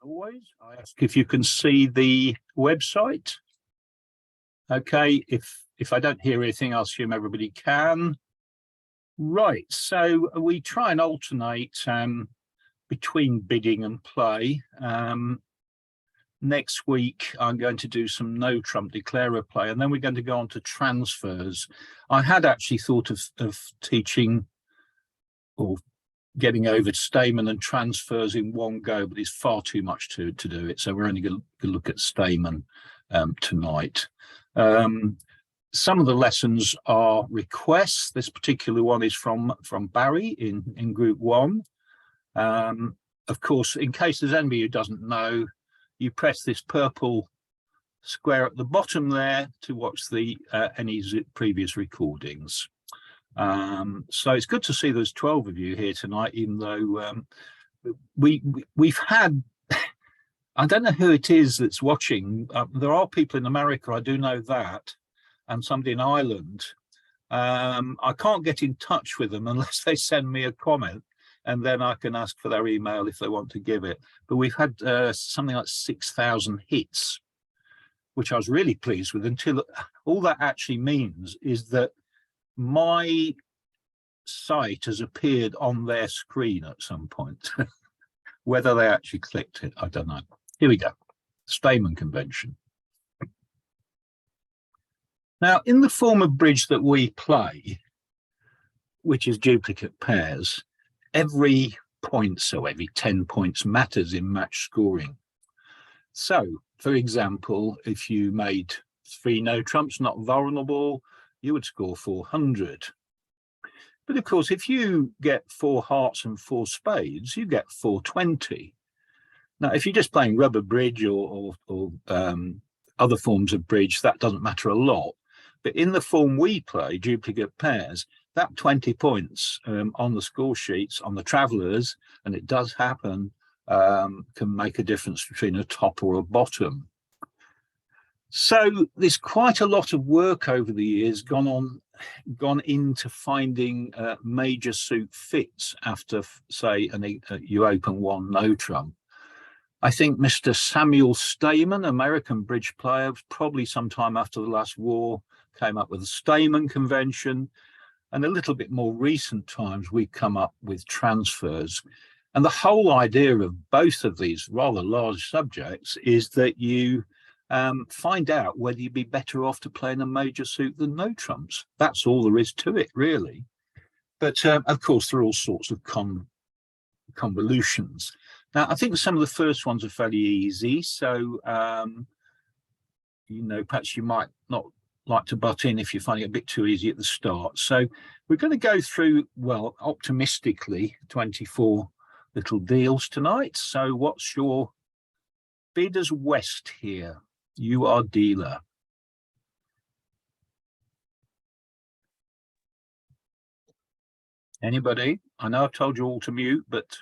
always, I ask if you can see the website. Okay, if I don't hear anything, I'll assume everybody can. Right, so we try and alternate between bidding and play. Next week, I'm going to do some no trump declarer play, and then we're going to go on to transfers. I had actually thought of teaching or getting over to Stayman and transfers in one go, but it's far too much to do it. So we're only going to look at Stayman tonight. Some of the lessons are requests. This particular one is from Barry in group 1. Of course, in case there's anybody who doesn't know, you press this purple square at the bottom there to watch the any previous recordings. So it's good to see there's 12 of you here tonight, even though we've had, I don't know who it is that's watching. There are people in America, I do know that, and somebody in Ireland. I can't get in touch with them unless they send me a comment, and then I can ask for their email if they want to give it. But we've had something like 6,000 hits, which I was really pleased with, until all that actually means is that my site has appeared on their screen at some point. Whether they actually clicked it, I don't know. Here we go. Stayman Convention. Now, in the form of bridge that we play, which is duplicate pairs, every point, so every 10 points matters in match scoring. So, for example, if you made 3 no trumps, not vulnerable, you would score 400. But of course, if you get 4 hearts and 4 spades, you get 420. Now, if you're just playing rubber bridge or other forms of bridge, that doesn't matter a lot. But in the form we play, duplicate pairs, that 20 points on the score sheets, on the travellers, and it does happen, can make a difference between a top or a bottom. So there's quite a lot of work over the years gone into finding major suit fits after, say, you open 1 no trump. I think Mr. Samuel Stayman, American bridge player, probably sometime after the last war, came up with the Stayman Convention. And a little bit more recent times, we've come up with transfers. And the whole idea of both of these rather large subjects is that you find out whether you'd be better off to play in a major suit than no trumps. That's all there is to it, really. But of course, there are all sorts of convolutions. Now, I think some of the first ones are fairly easy. So, perhaps you might not like to butt in if you're finding it a bit too easy at the start. So we're going to go through, well, optimistically, 24 little deals tonight. So what's your bidders west here? You are dealer. Anybody? I know I've told you all to mute, but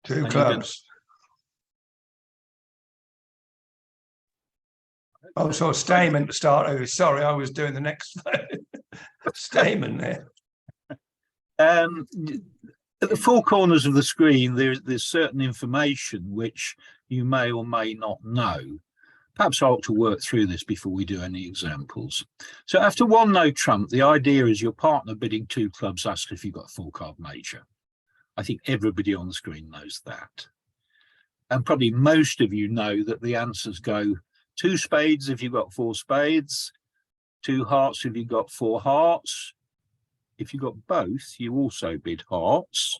2 clubs. Oh, so Stayman to start over. Sorry, I was doing the next Stayman there. At the 4 corners of the screen, there's certain information which you may or may not know. Perhaps I ought to work through this before we do any examples. So after 1 no trump, the idea is your partner bidding 2 clubs asks if you've got a 4-card major. I think everybody on the screen knows that. And probably most of you know that the answers go 2 spades if you've got 4 spades, 2 hearts if you've got 4 hearts. If you've got both, you also bid hearts,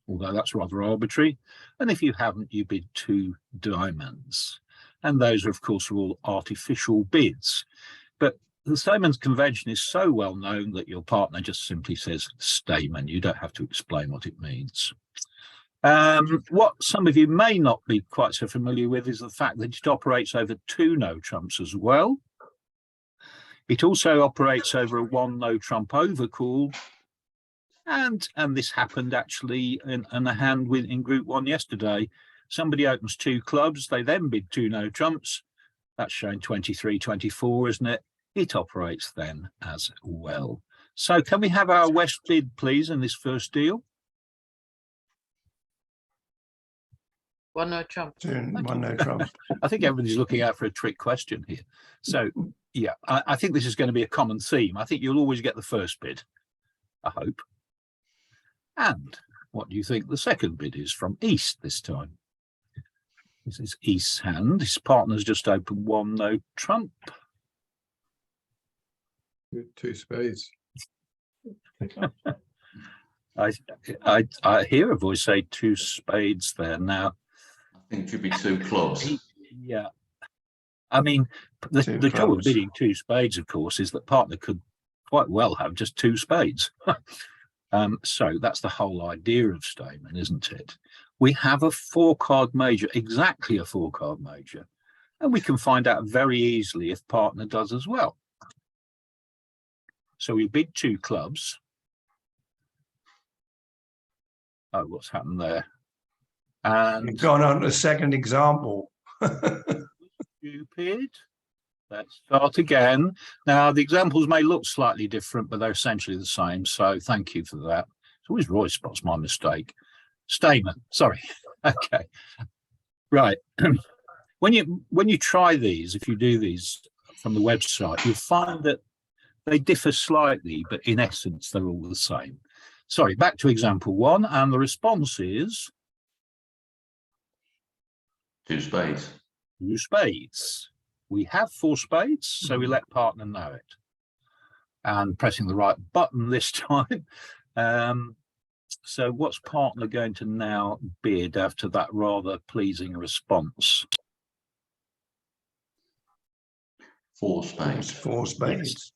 although that's rather arbitrary. And if you haven't, you bid 2 diamonds. And those, of course, are all artificial bids. But the Stayman Convention is so well known that your partner just simply says Stayman. You don't have to explain what it means. What some of you may not be quite so familiar with is the fact that it operates over 2 no trumps as well. It also operates over a 1 no trump overcall. And this happened actually in a hand in group 1 yesterday. Somebody opens 2 clubs, they then bid 2 no trumps. That's showing 23, 24, isn't it? It operates then as well. So can we have our West bid, please, in this first deal? One no trump. One no trumps. I think everybody's looking out for a trick question here. So, yeah, I think this is going to be a common theme. I think you'll always get the first bid, I hope. And what do you think the second bid is from East this time? This is East's hand. His partner's just opened one no trump. Two spades. I hear a voice say two spades there now. I think it should be two clubs. Yeah. I mean, the trouble with bidding two spades, of course, is that partner could quite well have just two spades. So that's the whole idea of Stayman, isn't it? We have a 4-card major, exactly a 4-card major, and we can find out very easily if partner does as well. So we bid two clubs. Oh, what's happened there? And You've gone on to the second example. stupid. Let's start again. Now, the examples may look slightly different, but they're essentially the same. So thank you for that. It's always Roy spots my mistake. Stayman, sorry. Okay. Right. When you try these, if you do these from the website, you'll find that they differ slightly, but in essence, they're all the same. Sorry, back to example 1, and the response is Two spades. two spades. We have 4 spades, so we let partner know it. And pressing the right button this time. So what's partner going to now bid after that rather pleasing response? 4 spades. 4 spades.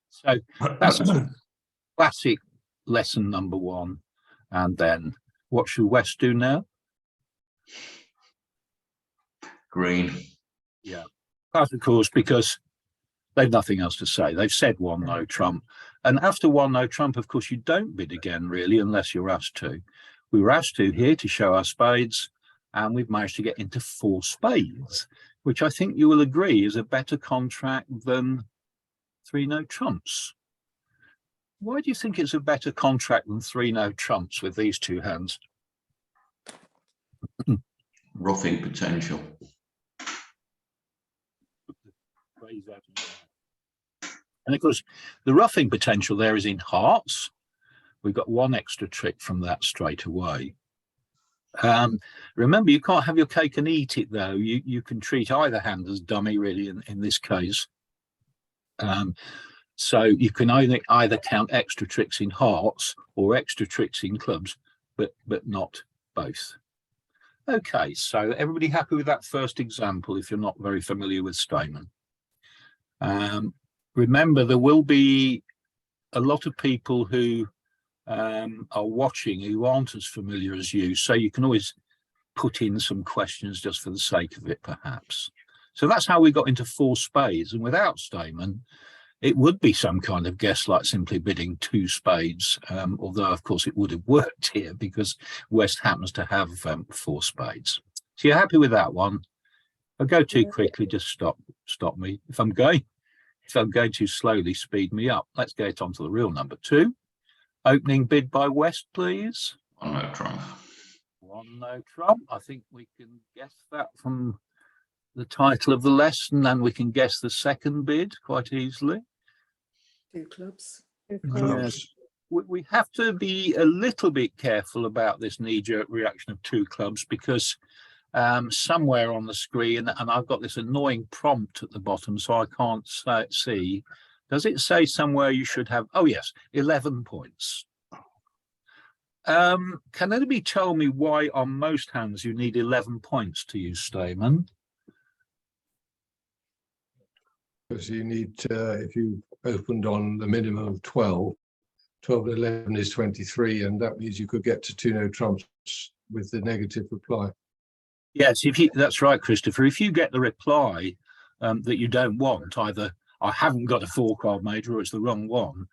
So that's classic lesson number 1. And then what should West do now? Green. Yeah, that's of course because they've nothing else to say. They've said one no trump. And after one no trump, of course, you don't bid again, really, unless you're asked to. We were asked to here to show our spades, and we've managed to get into 4 spades, which I think you will agree is a better contract than 3 no trumps. Why do you think it's a better contract than 3 no trumps with these 2 hands? Roughing potential. And of course, the roughing potential there is in hearts. We've got 1 extra trick from that straight away. Remember, you can't have your cake and eat it, though. You can treat either hand as dummy, really, in this case. So you can either count extra tricks in hearts or extra tricks in clubs, but not both. Okay, so everybody happy with that first example if you're not very familiar with Stayman? Remember, there will be a lot of people who are watching who aren't as familiar as you, so you can always put in some questions just for the sake of it, perhaps. So that's how we got into 4 spades, and without Stayman, it would be some kind of guess, like simply bidding 2 spades, although, of course, it would have worked here because West happens to have 4 spades. So you're happy with that one? If I go too quickly, just stop me. If I'm going too slowly, speed me up. Let's get on to the real number 2. Opening bid by West, please. 1 no trump. 1 no trump. I think we can guess that from the title of the lesson, and we can guess the second bid quite easily. 2 clubs. Yes. We have to be a little bit careful about this knee-jerk reaction of 2 clubs because somewhere on the screen, and I've got this annoying prompt at the bottom, so I can't see. Does it say somewhere you should have? Oh yes, 11 points. Can anybody tell me why on most hands you need 11 points to use Stayman? Because you need, if you opened on the minimum of 12 and 11 is 23, and that means you could get to 2 no trumps with the negative reply. Yes, that's right, Christopher. If you get the reply that you don't want, either I haven't got a 4-card major or it's the wrong one,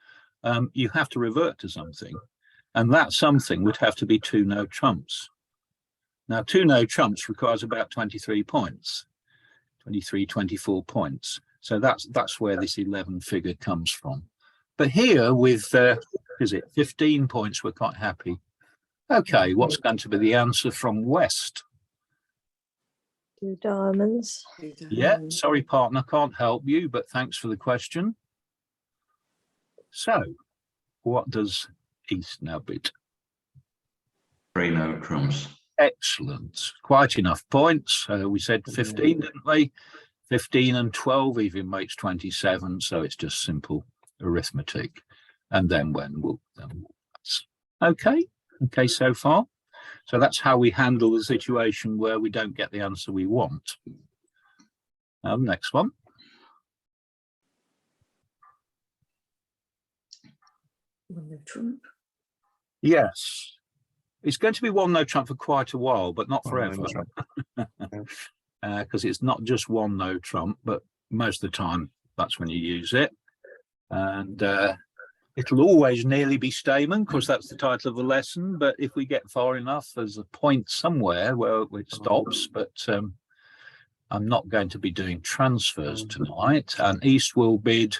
you have to revert to something. And that something would have to be 2 no trumps. Now, 2 no trumps requires about 23 points, 23, 24 points. So that's where this 11 figure comes from. But here with, 15 points, we're quite happy. Okay, what's going to be the answer from West? 2 diamonds. Yeah, sorry, partner, can't help you, but thanks for the question. So, what does East now bid? 3 no trumps. Excellent. Quite enough points. We said 15, didn't we? 15 and 12 even makes 27. So it's just simple arithmetic. And then okay. Okay, so far. So that's how we handle the situation where we don't get the answer we want. Next one. One no trump. Yes. It's going to be 1 no trump for quite a while, but not forever. Because it's not just 1 no trump, but most of the time that's when you use it. And it'll always nearly be Stayman, because that's the title of the lesson. But if we get far enough, there's a point somewhere where it stops. But I'm not going to be doing transfers tonight. And East will bid.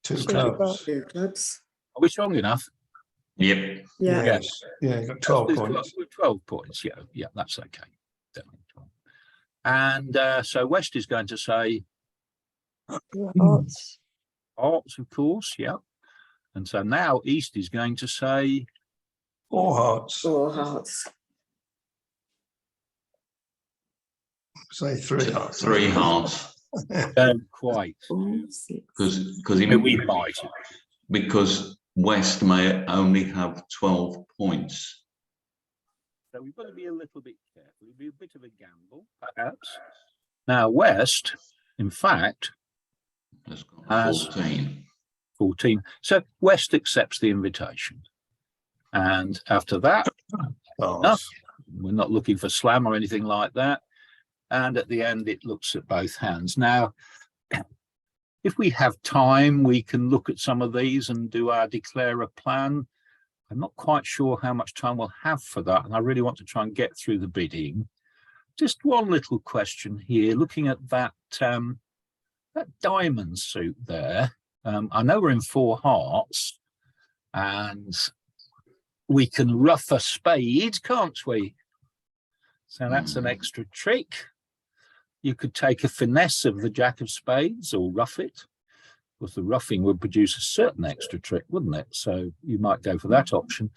2 clubs. 2 clubs. Are we strong enough? Yep. Yeah. Yes. Yeah, you got 12 There's points. 12 points. Yeah, that's okay. Definitely 12. And so West is going to say 2 hearts. hearts, of course. Yeah. And so now East is going to say 4 hearts. 4 hearts. Say 3 hearts. 3 hearts. don't quite. 4, 6. Because West may only have 12 points. So we've got to be a little bit careful. It'll be a bit of a gamble, perhaps. Now West, in fact, Has got Has- 14. 14. So West accepts the invitation. And after that, enough. We're not looking for slam or anything like that. And at the end, it looks at both hands. Now, if we have time, we can look at some of these and do our declare a plan. I'm not quite sure how much time we'll have for that. And I really want to try and get through the bidding. Just one little question here, looking at that, that diamond suit there. I know we're in 4 hearts and we can rough a spade, can't we? So that's an extra trick. You could take a finesse of the jack of spades or rough it, because the roughing would produce a certain extra trick, wouldn't it? So you might go for that option.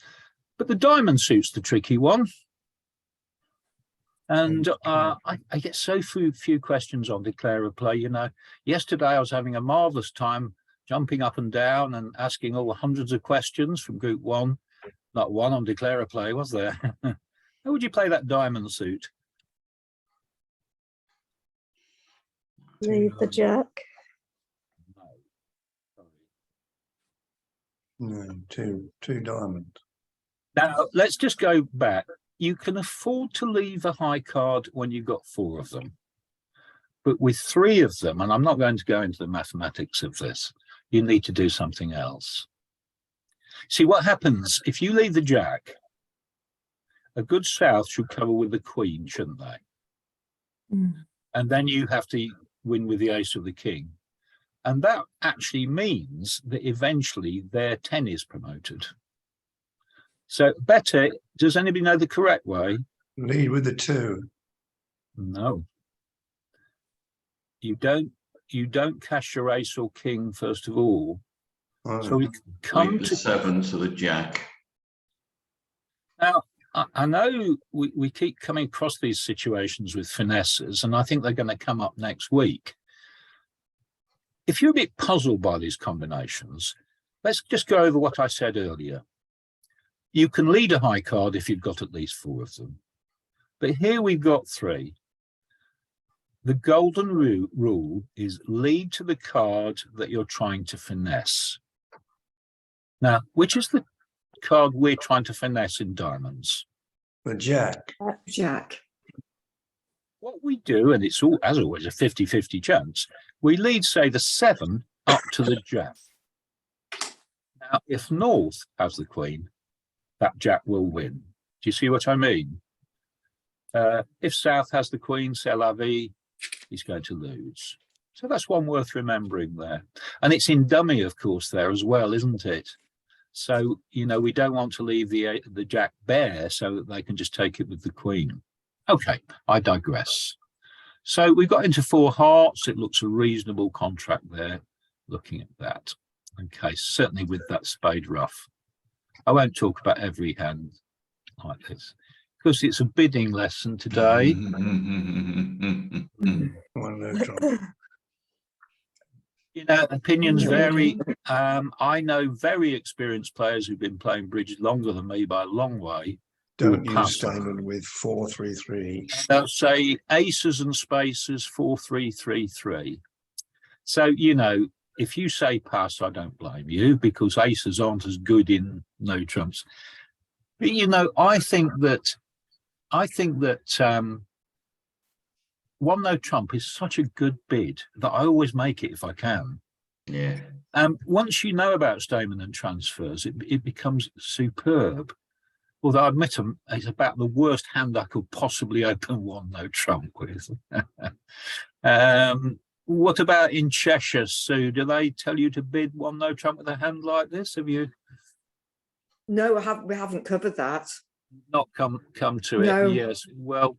But the diamond suit's the tricky one. And I get so few questions on declare a play. You know, yesterday I was having a marvelous time jumping up and down and asking all the hundreds of questions from group 1. Not one on declare a play, was there? How would you play that diamond suit? Leave the jack. No. Sorry. No, two diamonds. Now, let's just go back. You can afford to leave a high card when you've got 4 of them. But with 3 of them, and I'm not going to go into the mathematics of this, you need to do something else. See what happens if you leave the jack. A good south should cover with the queen, shouldn't they? And then you have to win with the ace of the king. And that actually means that eventually their 10 is promoted. So better, does anybody know the correct way? Lead with the 2. No. You don't cash your ace or king first of all. Oh, So we come Leave the to 7 to the jack. now. I know we keep coming across these situations with finesses, and I think they're going to come up next week. If you're a bit puzzled by these combinations, let's just go over what I said earlier. You can lead a high card if you've got at least 4 of them. But here we've got 3. The golden rule is lead to the card that you're trying to finesse. Now, which is the card we're trying to finesse in diamonds? the jack. Jack. What we do, and it's all, as always, a 50-50 chance, we lead, say, the 7 up to the jack. Now, if North has the queen, that jack will win. Do you see what I mean? If South has the queen, c'est la vie, he's going to lose. So that's one worth remembering there. And it's in dummy, of course, there as well, isn't it? So, you know, we don't want to leave the jack bare so that they can just take it with the queen. Okay, I digress. So we got into 4 hearts. It looks a reasonable contract there, looking at that. Okay, certainly with that spade ruff. I won't talk about every hand like this because it's a bidding lesson today. One no trump. You know, opinions vary. I know very experienced players who've been playing bridge longer than me by a long way. Don't pass use Stayman with 4-3-3. They'll say aces and spaces 4-3-3-3. So, you know, if you say pass, I don't blame you because aces aren't as good in no trumps. But, you know, I think that one no trump is such a good bid that I always make it if I can. Yeah. Once you know about Stayman and transfers, it becomes superb. Although I admit it's about the worst hand I could possibly open one no trump with. What about in Cheshire, Sue? Do they tell you to bid one no trump with a hand like this? Have you No, we haven't covered that. not come to it? No. Yes. Well,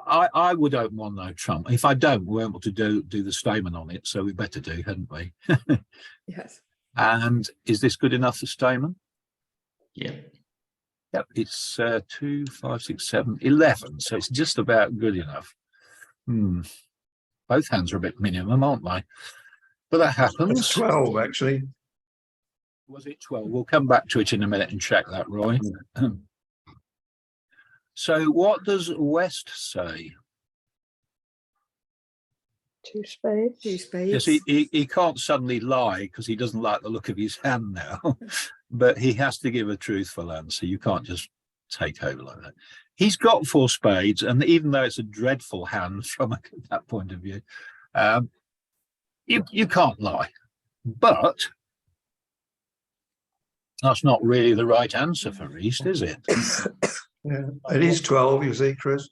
I would open one no trump. If I don't, we're able to do the Stayman on it, so we better do, hadn't we? Yes. And is this good enough for Stayman? Yeah. Yep, it's 2, 5, 6, 7, 11. So it's just about good enough. Both hands are a bit minimum, aren't they? But that happens. It's 12, actually. Was it 12? We'll come back to it in a minute and check that, Roy. So what does West say? 2 spades. 2 spades. Yes, he can't suddenly lie because he doesn't like the look of his hand now. But he has to give a truthful answer. You can't just take over like that. He's got 4 spades, and even though it's a dreadful hand from that point of view, you can't lie. But that's not really the right answer for East, is it? Yeah, it is 12, you see, Chris.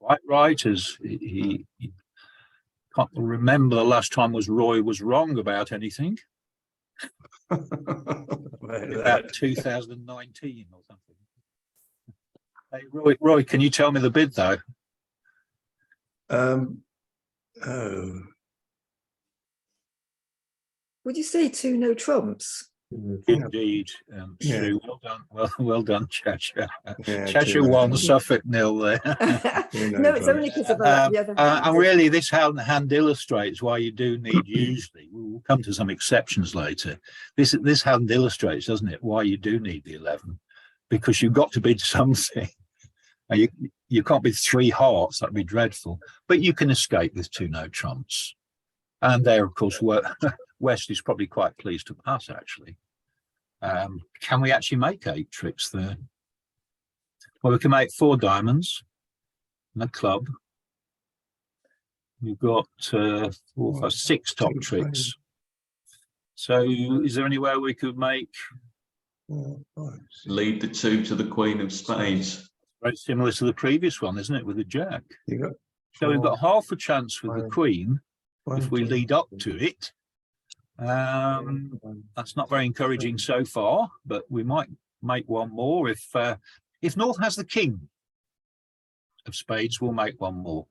Quite right, as he can't remember the last time Roy was wrong about anything. About 2019 or something. Hey, Roy, can you tell me the bid though? Would you say 2 no trumps? Indeed, Yeah. Sue, well done, Cheshire. Yeah, Cheshire 2 1, Suffolk 0 there. No, it's only because of the other hand. And really, this hand illustrates why you do need, usually, we'll come to some exceptions later. This hand illustrates, doesn't it, why you do need the 11, because you've got to bid something. And you can't bid 3 hearts, that'd be dreadful, but you can escape with 2 no trumps. And there, of course, West is probably quite pleased to pass, actually. Can we actually make 8 tricks there? Well, we can make 4 diamonds and a club. We've got 4, 5, 6 top tricks. So is there anywhere we could make? Lead the 2 to the Queen of Spades. Very similar to the previous one, isn't it, with the Jack? So we've 4, got half a chance with the 5, Queen if we 1, lead up to it. That's not very encouraging so far, but we might make one more if North has the King of Spades. We'll make one more.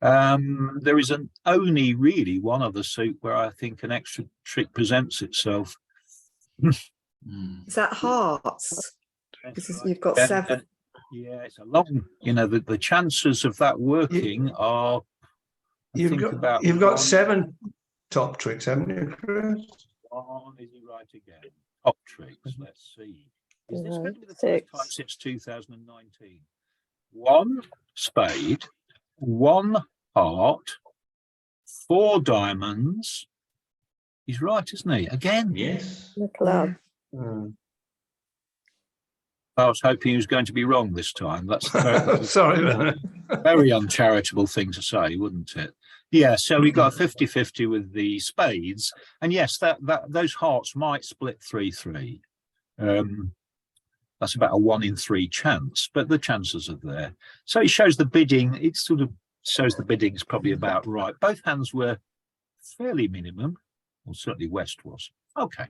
There is only really one other suit where I think an extra trick presents itself. Is that hearts? Because you've got 7. Yeah, it's a long. You know, the chances of that working are. You've got 7 top tricks, haven't you, Chris? One, is he right again? Top tricks. Let's see. Is this going to be the first time since 2019? 1 spade, 1 heart, 4 diamonds. He's right, isn't he? Again. Yes. The club. I was hoping he was going to be wrong this time. That's Sorry. very uncharitable thing to say, wouldn't it? Yeah, so we got a 50-50 with the spades. And yes, those hearts might split 3-3. That's about a 1 in 3 chance, but the chances are there. So it shows the bidding, it sort of shows the bidding is probably about right. Both hands were fairly minimum, or certainly West was. Okay.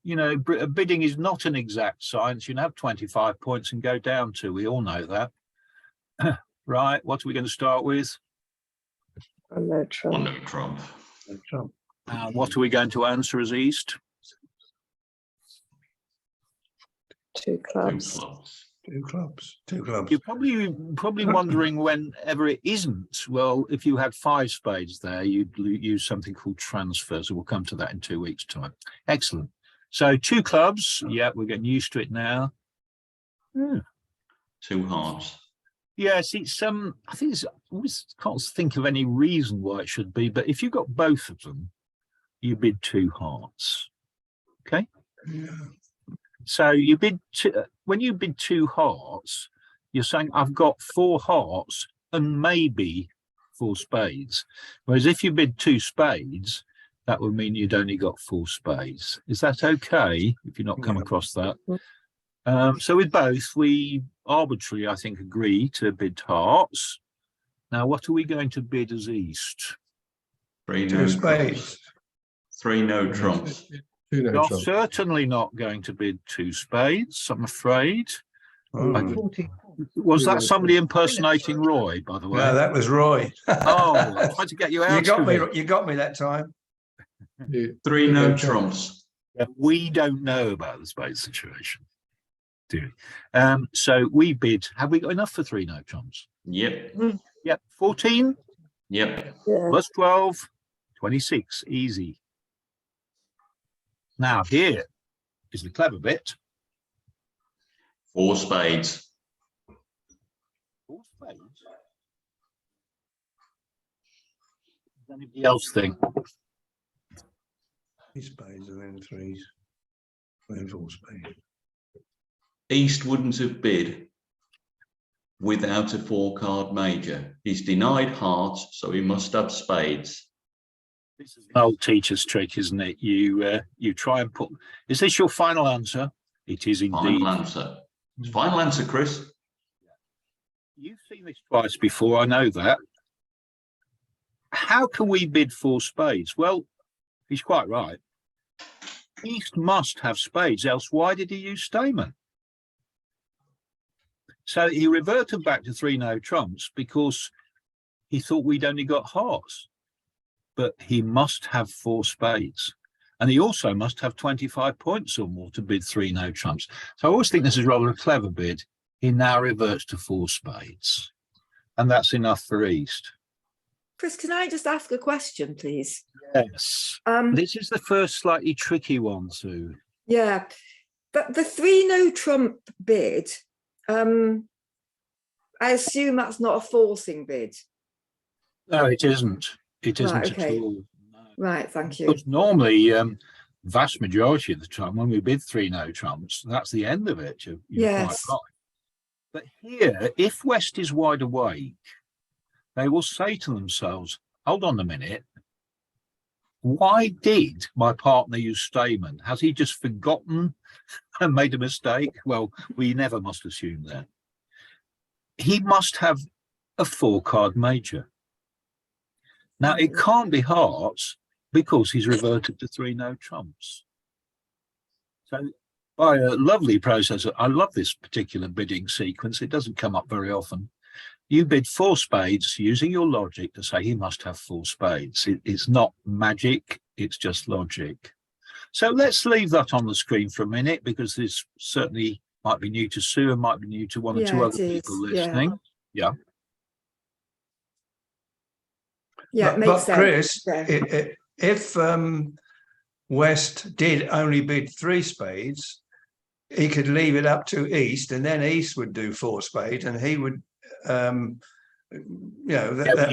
you know, bidding is not an exact science. You can have 25 points and go down to. We all know that. Right. What are we going to start with? And no One trump. no trump. Trump. What are we going to answer as East? 2 Two clubs. clubs. Two clubs. Two clubs. You're probably wondering whenever it isn't. Well, if you had 5 spades there, you'd use something called transfer. So we'll come to that in 2 weeks' time. Excellent. So 2 clubs. Yeah, we're getting used to it now. Hmm. 2 hearts. Yes, it's I think I always can't think of any reason why it should be, but if you got both of them, you bid 2 hearts. Okay. Yeah. So you bid when you bid 2 hearts, you're saying I've got 4 hearts and maybe 4 spades. Whereas if you bid 2 spades, that would mean you'd only got 4 spades. Is that okay if you're not come Yeah. across that? So with both, we arbitrarily, I think, agree to bid hearts. Now, what are we going to bid as East? 3 Two no spades. trumps. 3 no trumps. 2 no You're trumps. certainly not going to bid 2 spades, I'm afraid. Oh. Was that somebody impersonating Roy, by the way? No, that was Roy. Oh, I tried to get you out. You got of me. it. You got me that time. 3 no trumps. We don't know about the spade situation, do we? So we bid. Have we got enough for 3 no trumps? Yep. Yep. 14 Yep. Yeah. plus 12, 26. Easy. Now here is the clever bit. 4 spades. 4 spades. Does anybody else think? 3 spades and then 3s. And then 4 spades. East wouldn't have bid without a 4-card major. He's denied hearts, so he must have spades. This is an old teacher's trick, isn't it? You try and put. Is this your final answer? It is indeed. Final answer. Final answer, Chris. You've seen this twice before, I know that. How can we bid 4 spades? Well, he's quite right. East must have spades, else why did he use Stayman? So he reverted back to 3 no trumps because he thought we'd only got hearts. But he must have 4 spades. And he also must have 25 points or more to bid 3 no trumps. So I always think this is rather a clever bid. He now reverts to 4 spades. And that's enough for East. Chris, can I just ask a question, please? Yes. This is the first slightly tricky one, Sue. Yeah, but the 3 no trump bid, I assume that's not a forcing bid. No, it isn't. It isn't Right, okay. at all. No. Right, thank you. Because normally, vast majority of the time, when we bid 3 no trumps, that's the end of it. You're Yes. quite right. But here, if West is wide awake, they will say to themselves, hold on a minute. Why did my partner use Stayman? Has he just forgotten and made a mistake? Well, we never must assume that. He must have a 4-card major. Now, it can't be hearts because he's reverted to 3 no trumps. So by a lovely process, I love this particular bidding sequence. It doesn't come up very often. You bid 4 spades using your logic to say he must have 4 spades. It's not magic, it's just logic. So let's leave that on the screen for a minute because this certainly might be new to Sue and might be new to one or two other people listening. Yeah. Yeah, it makes sense. Chris, Yeah. if West did only bid 3 spades, he could leave it up to East, and then East would do 4 spades, and he would, You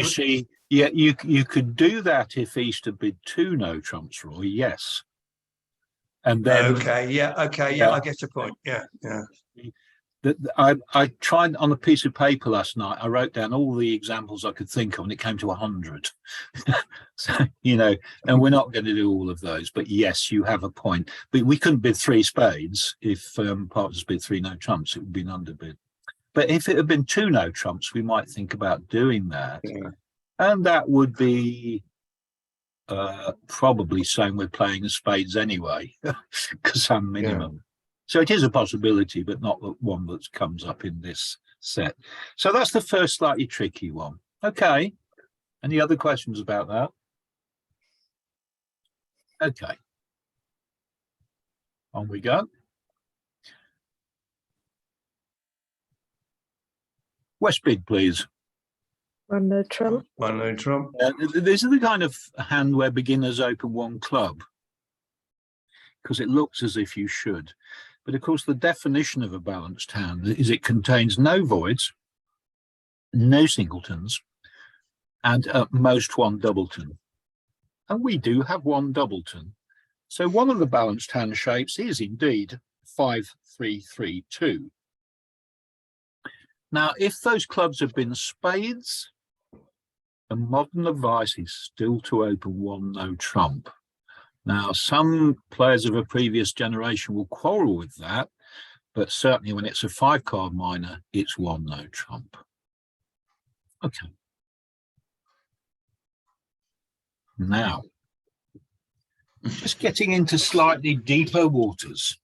see, yeah, you could do that if East had bid 2 no trumps, Roy. Yes. And then yeah, I get your point. Yeah. I tried on a piece of paper last night. I wrote down all the examples I could think of, and it came to 100. So, and we're not going to do all of those. But yes, you have a point. But we couldn't bid 3 spades if partners bid 3 no trumps. It would be an underbid. But if it had been 2 no trumps, we might think about doing that. Yeah. And that would be probably saying we're playing the spades anyway, because some minimum. So it is a possibility, but not the one that comes up in this set. So that's the first slightly tricky one. Okay. Any other questions about that? Okay. On we go. West bid, please. One no trump. One no trump. This is the kind of hand where beginners open one club, because it looks as if you should. But of course, the definition of a balanced hand is it contains no voids, no singletons, and at most one doubleton. And we do have one doubleton. So one of the balanced hand shapes is indeed 5-3-3-2. Now, if those clubs have been spades, the modern advice is still to open one no trump. Now, some players of a previous generation will quarrel with that, but certainly when it's a 5-card minor, it's one no trump. Okay. Now, just getting into slightly deeper waters.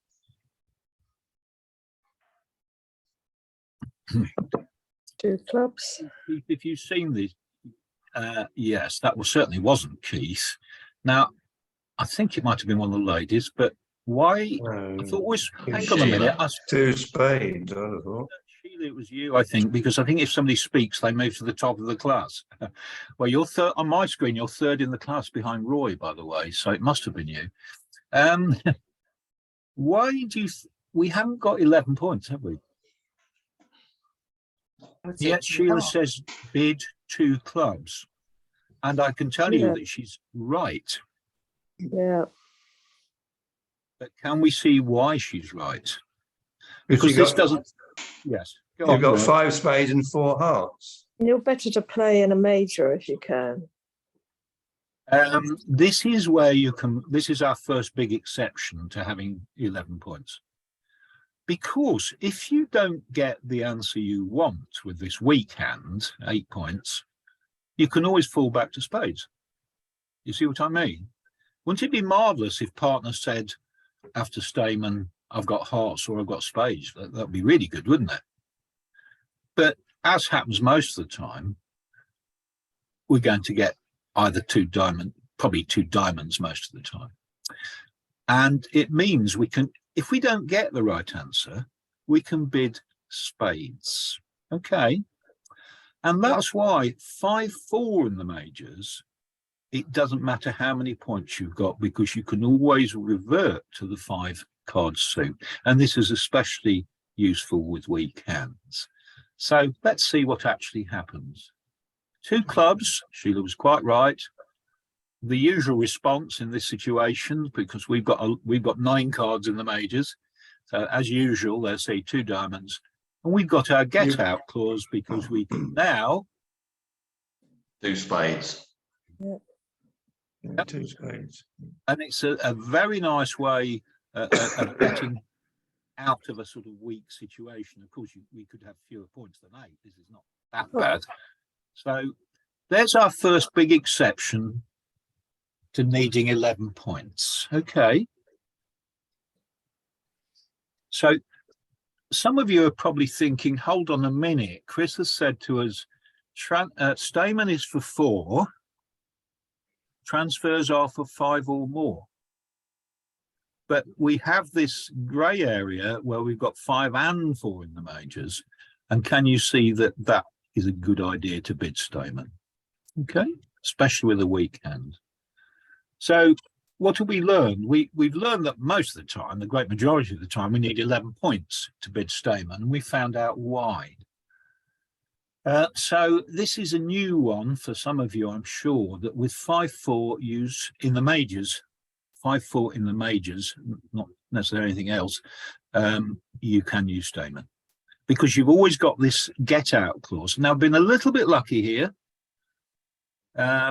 Two clubs. If you've seen this, yes, that certainly wasn't Keith. Now, I think it might have been one of the ladies, but why? I thought, hang on a minute. Two spades, I thought. Sheila, it was you, I think, because I think if somebody speaks, they move to the top of the class. Well, you're third on my screen. You're third in the class behind Roy, by the way, so it must have been you. Why do you? We haven't got 11 points, have we? Yet Sheila says bid two clubs, and I can tell you that she's right. Yeah. But can we see why she's right? Because this doesn't. Yes. You've got 5 spades and 4 hearts. You're better to play in a major if you can. This is where you can. This is our first big exception to having 11 points. Because if you don't get the answer you want with this weak hand, 8 points, you can always fall back to spades. You see what I mean? Wouldn't it be marvellous if partner said after Stayman, I've got hearts or I've got spades? That'd be really good, wouldn't it? But as happens most of the time, we're going to get either probably two diamonds most of the time. And it means we can, if we don't get the right answer, we can bid spades. Okay. And that's why 5-4 in the majors, it doesn't matter how many points you've got, because you can always revert to the 5-card suit. And this is especially useful with weak hands. So let's see what actually happens. 2 clubs, Sheila was quite right. The usual response in this situation, because we've got 9 cards in the majors. So as usual, they'll say 2 diamonds. And we've got our get out clause because we can now 2 spades. Yeah. 2 spades. And it's a very nice way of getting out of a sort of weak situation. Of course, we could have fewer points than 8. This is not that bad. So there's our first big exception to needing 11 points. Okay. So some of you are probably thinking, hold on a minute. Chris has said to us, Stayman is for 4. Transfers are for 5 or more. But we have this grey area where we've got 5 and 4 in the majors. And can you see that that is a good idea to bid Stayman? Okay, especially with a weak hand. So what have we learned? We've learned that most of the time, the great majority of the time, we need 11 points to bid Stayman, and we found out why. So this is a new one for some of you, I'm sure, that with 5-4 use in the majors, 5-4 in the majors, not necessarily anything else, you can use Stayman, because you've always got this get out clause. Now, I've been a little bit lucky here,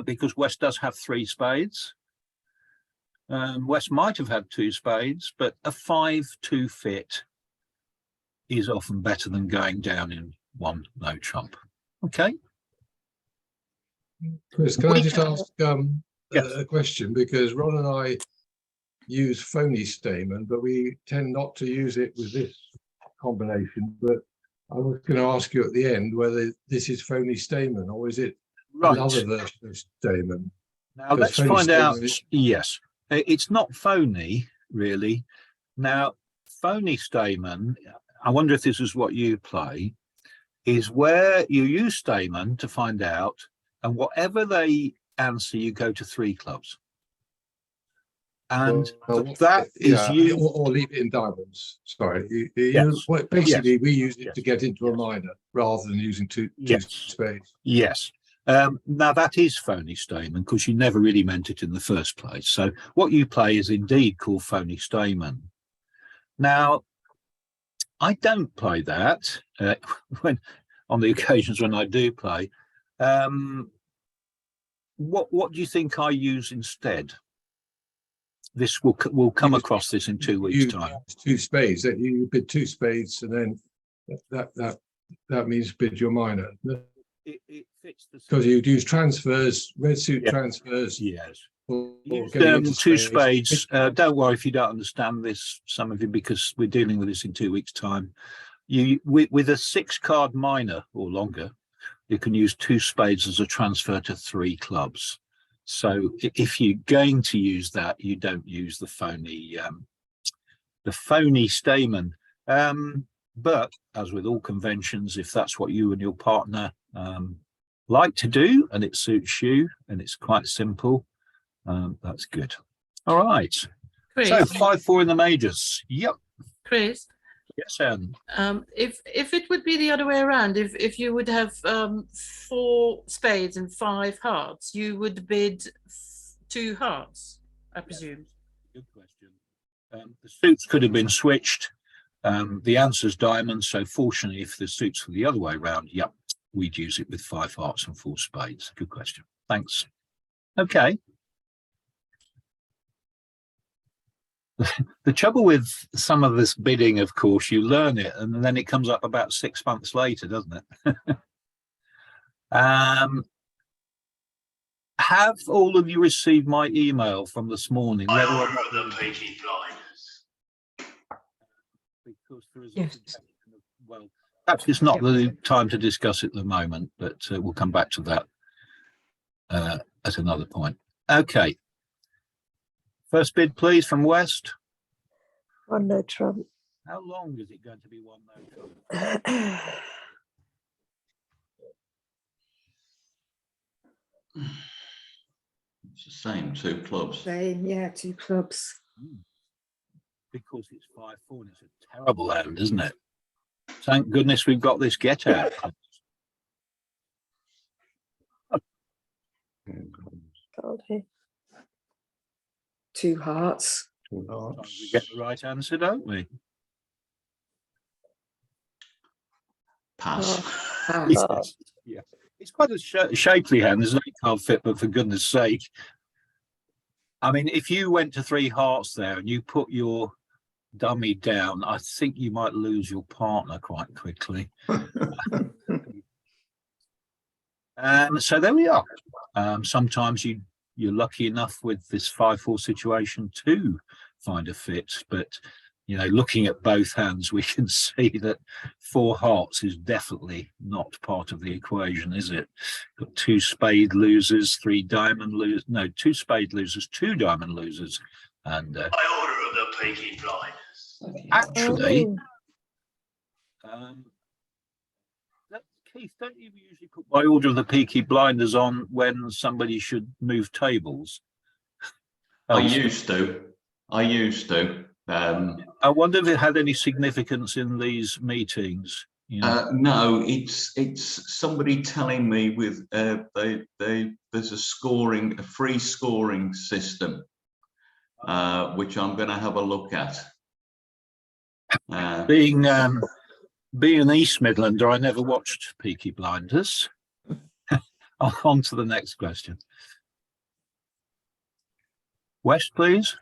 because West does have 3 spades. West might have had 2 spades, but a 5-2 fit is often better than going down in 1 no trump. Okay. Chris, can I just ask, Yes. a question, because Ron and I use phony Stayman, but we tend not to use it with this combination. But I was going to ask you at the end whether this is phony Stayman or is it Right. another version of Stayman? Now Because let's phony find out. Stayman is- Yes, it's not phony, really. Now, phony Stayman, I wonder if this is what you play, is where you use Stayman to find out, and whatever they answer, you go to 3 clubs. And that is you. or leave it in diamonds. Sorry, Yes. well, basically Yes. we use it Yes. to get into a Yes. minor rather than using two Yes. spades. Yes. Now that is phony Stayman because you never really meant it in the first place. So what you play is indeed called phony Stayman. Now, I don't play that when on the occasions when I do play. What do you think I use instead? This we'll come across this in 2 weeks' time. 2 spades. That you bid 2 spades, and then that means bid your minor. It fits the Because you'd use transfers, red suit Yeah. transfers. yes. or Use getting into 2 spades. Don't worry if you don't understand this, some of you, because we're dealing with this in 2 weeks' time. You with a 6-card minor or longer, you can use 2 spades as a transfer to 3 clubs. So if you're going to use that, you don't use the phony Stayman. But as with all conventions, if that's what you and your partner like to do, and it suits you, and it's quite simple, that's good. All right. Chris, So 5-4 in the majors. Yep. Chris, Yes, Anne. if it would be the other way around, if you would have 4 spades and 5 hearts, you would bid 2 hearts, I presume. Good question. The suits could have been switched. The answer's diamonds. So fortunately, if the suits were the other way around, yep, we'd use it with 5 hearts and 4 spades. Good question. Thanks. Okay. The trouble with some of this bidding, of course, you learn it and then it comes up about 6 months later, doesn't it? Have all of you received my email from this morning? Whether or not the Peaky Blinders. Because there is a Yes. suggestion of, well, perhaps it's not the time to discuss it at the moment, but we'll come back to that at another point. Okay. First bid, please, from West. 1 no trump. How long is it going to be 1 no trump? It's the same, 2 clubs. Same, yeah, 2 clubs. Because it's 5-4 and it's a terrible hand, isn't it? Thank goodness we've got this get out. Can't he? 2 hearts. Sometimes we get the right answer, don't we? Pass. Ah, Yes. Yeah, it's quite a shapely hand. There's no card fit, but for goodness sake. I mean, if you went to 3 hearts there and you put your dummy down, I think you might lose your partner quite quickly. And so there we are. Sometimes you're lucky enough with this 5-4 situation to find a fit, but you know, looking at both hands, we can see that 4 hearts is definitely not part of the equation, is it? Got 2 spade losers, 3 diamond losers. No, 2 spade losers, 2 diamond losers, and By order of the Peaky Blinders. actually, Oh, Keith, don't you usually put by order of the Peaky Blinders on when somebody should move tables? I used to. I wonder if it had any significance in these meetings. You know? No, it's somebody telling me with there's a free scoring system, which I'm going to have a look at. Being an East Midlander, I never watched Peaky Blinders. On to the next question. West, please.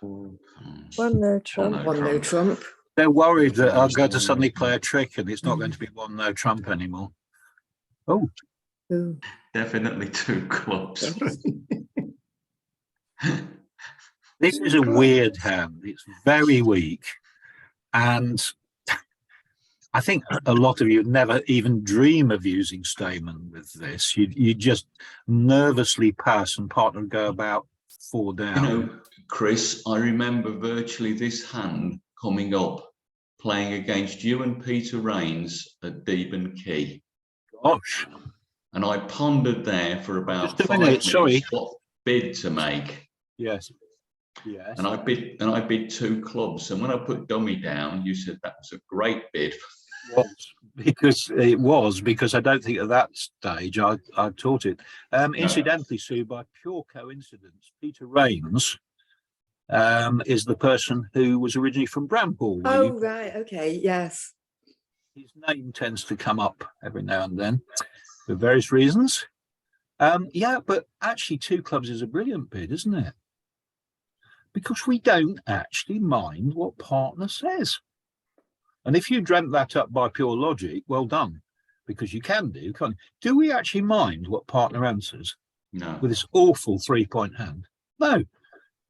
1 no trump. 1 no trump. They're worried that I'm going to suddenly play a trick and it's not going to be 1 no trump anymore. Oh, Ooh. Definitely 2 clubs. This is a weird hand. It's very weak. And I think a lot of you never even dream of using Stayman with this. You just nervously pass and partner go about 4 down. You know, Chris, I remember virtually this hand coming up, playing against you and Peter Rains at Deben Key. Gosh. And I pondered there for about Just a 5 minute, minutes sorry. what bid to make. Yes. Yes. And I bid 2 clubs. And when I put dummy down, you said that was a great bid. Because I don't think at that stage I taught it. Incidentally, Sue, by pure coincidence, Peter Rains is the person who was originally from Bramhall. Oh, right. Okay. Yes. His name tends to come up every now and then for various reasons. Yeah, but actually 2 clubs is a brilliant bid, isn't it? Because we don't actually mind what partner says. And if you dreamt that up by pure logic, well done, because you can do, can't you? Do we actually mind what partner answers? No. With this awful 3-point hand? No.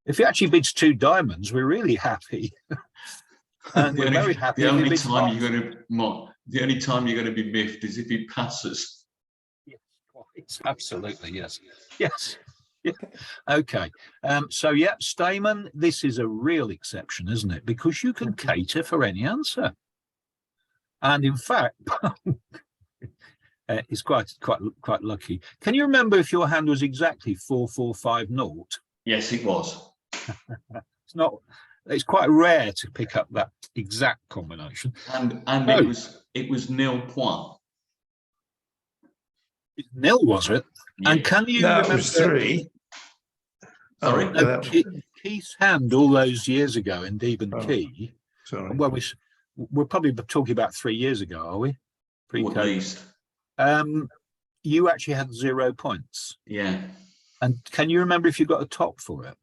If he actually bids 2 diamonds, we're really happy. And we're very happy. The only time you're going to be miffed is if he passes. Yes, quite. Absolutely, yes. Yes. Yeah. Okay. So yeah, Stayman, this is a real exception, isn't it? Because you can cater for any answer. And in fact, it's quite lucky. Can you remember if your hand was exactly 4-4-5-0? Yes, it was. It's quite rare to pick up that exact combination. And it was nil point. Nil, was it? Yeah. And can you No, remember? it was 3. Sorry? Oh, No, that- Keith's hand all those years ago in Deben Oh. Key. sorry. Well, we're probably talking about 3 years ago, are we? At Pre-COVID. least. You actually had 0 points. Yeah. And can you remember if you got a top for it?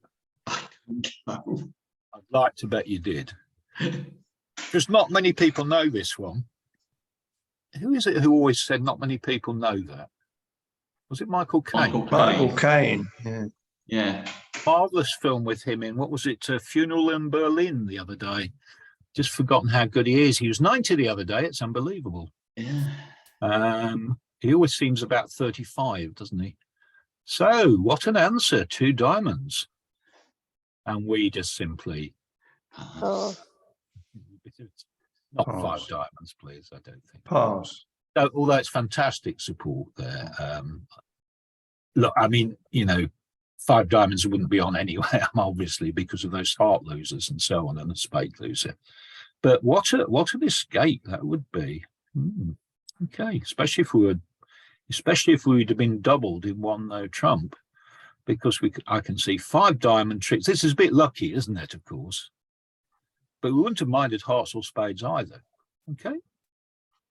I don't know. I'd like to bet you did. Because not many people know this one. Who is it who always said not many people know that? Was it Michael Caine? Michael Caine. Yeah. Yeah. Marvelous film with him in, what was it, Funeral in Berlin the other day. Just forgotten how good he is. He was 90 the other day. It's unbelievable. Yeah. He always seems about 35, doesn't he? So what an answer, 2 diamonds. And we just simply, Oh, not Pass. 5 diamonds, please, I don't think. Pass. So, although it's fantastic support there. Look, I mean, 5 diamonds wouldn't be on anyway, obviously, because of those heart losers and so on, and a spade loser. But what an escape that would be. Okay, especially if we would have been doubled in 1 no trump, because I can see 5 diamond tricks. This is a bit lucky, isn't it? Of course, but we wouldn't have minded hearts or spades either. Okay,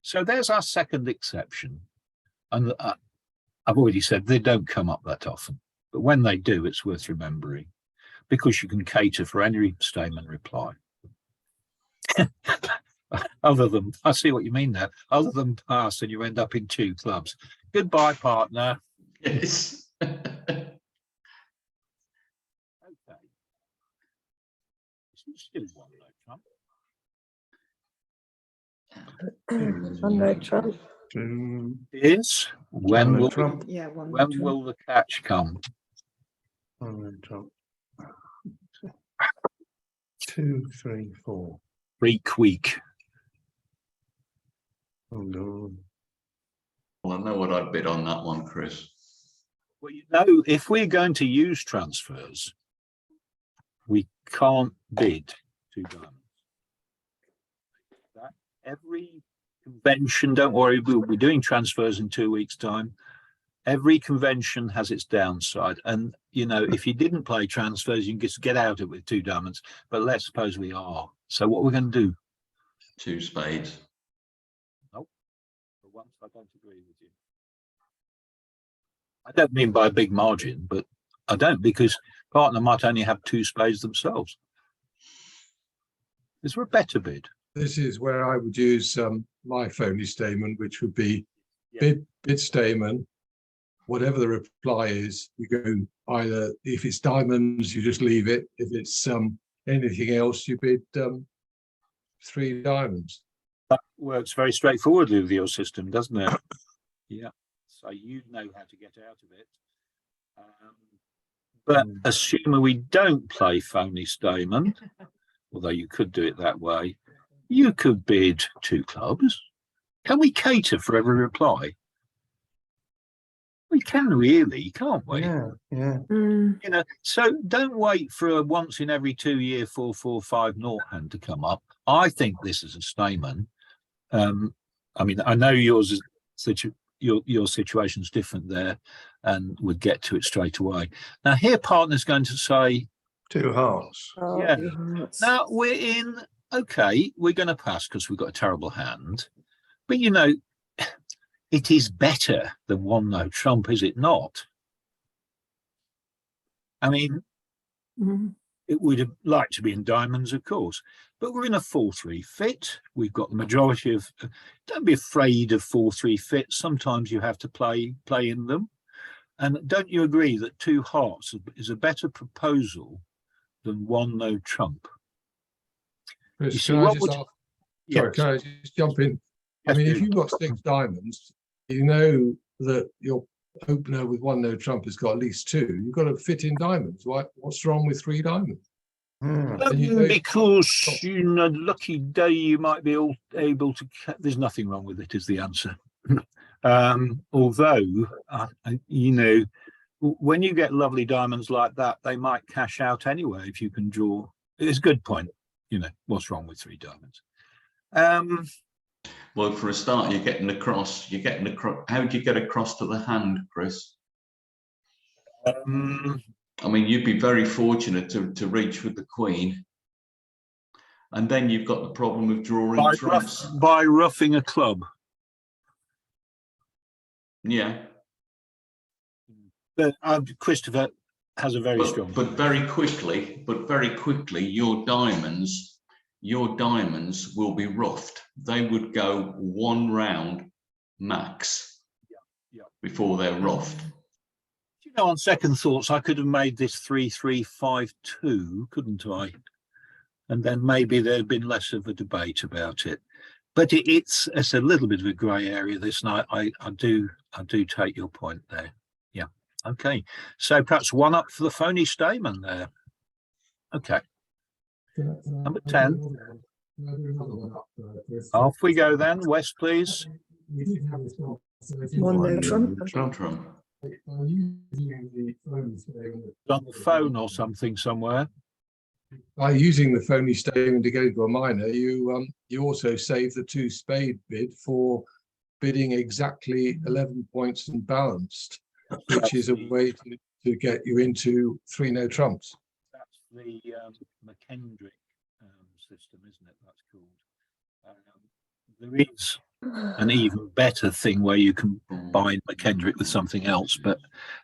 so there's our second exception, and I've already said they don't come up that often, but when they do, it's worth remembering, because you can cater for any Stayman reply. Other than, I see what you mean there, other than pass and you end up in 2 clubs. Goodbye, partner. Yes. Okay. Still 1 no trump. 1 no trump. Is when will Trump. Yeah. 1 no when trump. will the catch come? 1 no trump. 2, 3, 4. Freak week. Oh no. Well, I know what I'd bid on that one, Chris. Well, if we're going to use transfers, we can't bid 2 diamonds. Every convention, don't worry, we'll be doing transfers in 2 weeks' time. Every convention has its downside. And, if you didn't play transfers, you can just get out of it with 2 diamonds. But let's suppose we are. So what we're going to do? 2 spades. Nope. For once, I don't agree with you. I don't mean by a big margin, but I don't, because partner might only have 2 spades themselves. Is there a better bid? This is where I would use my phony statement, which would be Yeah. bid Stayman, whatever the reply is, you go either, if it's diamonds, you just leave it. If it's anything else, you bid 3 diamonds. That works very straightforwardly with your system, doesn't it? Yeah. So you know how to get out of it. But assuming we don't play phony Stayman, although you could do it that way, you could bid 2 clubs. Can we cater for every reply? We can really, can't we? Yeah, yeah. Mm. You know, so don't wait for a once in every 2 year 4-4-5 naught hand to come up. I think this is a Stayman. I mean, I know yours is your situation's different there, and we'll get to it straight away. Now, here, partner's going to say 2 hearts. Oh, yeah. Hearts. Now we're in, okay, we're going to pass because we've got a terrible hand. But, you know, it is better than 1 no trump, is it not? I mean, Mm. it would have liked to be in diamonds, of course, but we're in a 4-3 fit. We've got the majority of, don't be afraid of 4-3 fits. Sometimes you have to play in them. And don't you agree that 2 hearts is a better proposal than 1 no trump? Chris, You see, can I what just would- ask, Yeah, sorry, can I just jump in? I Yes, mean, if do. you've got 6 diamonds, you know that your opener with 1 no trump has got at least 2. You've got to fit in diamonds. What's wrong with 3 diamonds? Hmm. And you know- Because in a lucky day you might be able to. There's nothing wrong with it, is the answer. Although, you know, when you get lovely diamonds like that, they might cash out anyway if you can draw. It's a good point. You know, what's wrong with 3 diamonds? Well, for a start, you're getting across. How do you get across to the hand, Chris? I mean, you'd be very fortunate to reach with the queen. And then you've got the problem of drawing trumps. by roughing a club. Yeah. But Christopher has a very strong. But very quickly, your diamonds will be roughed. They would go 1 round max before they're roughed. You know, on second thoughts, I could have made this 3-3-5-2, couldn't I? And then maybe there'd been less of a debate about it. But it's a little bit of a grey area. This, and I do take your point there. Yeah. Okay. So perhaps 1 up for the phony Stayman there. Okay. Number 10. Off we go then. West, please. 1 no trump. Trump. On the phone or something somewhere. By using the phony Stayman to go to a minor, you also save the 2 spade bid for bidding exactly 11 points and balanced, which is a way to get you into 3 no trumps. That's the McKendrick system, isn't it? That's called. There is an even better thing where you can bind McKendrick with something else, but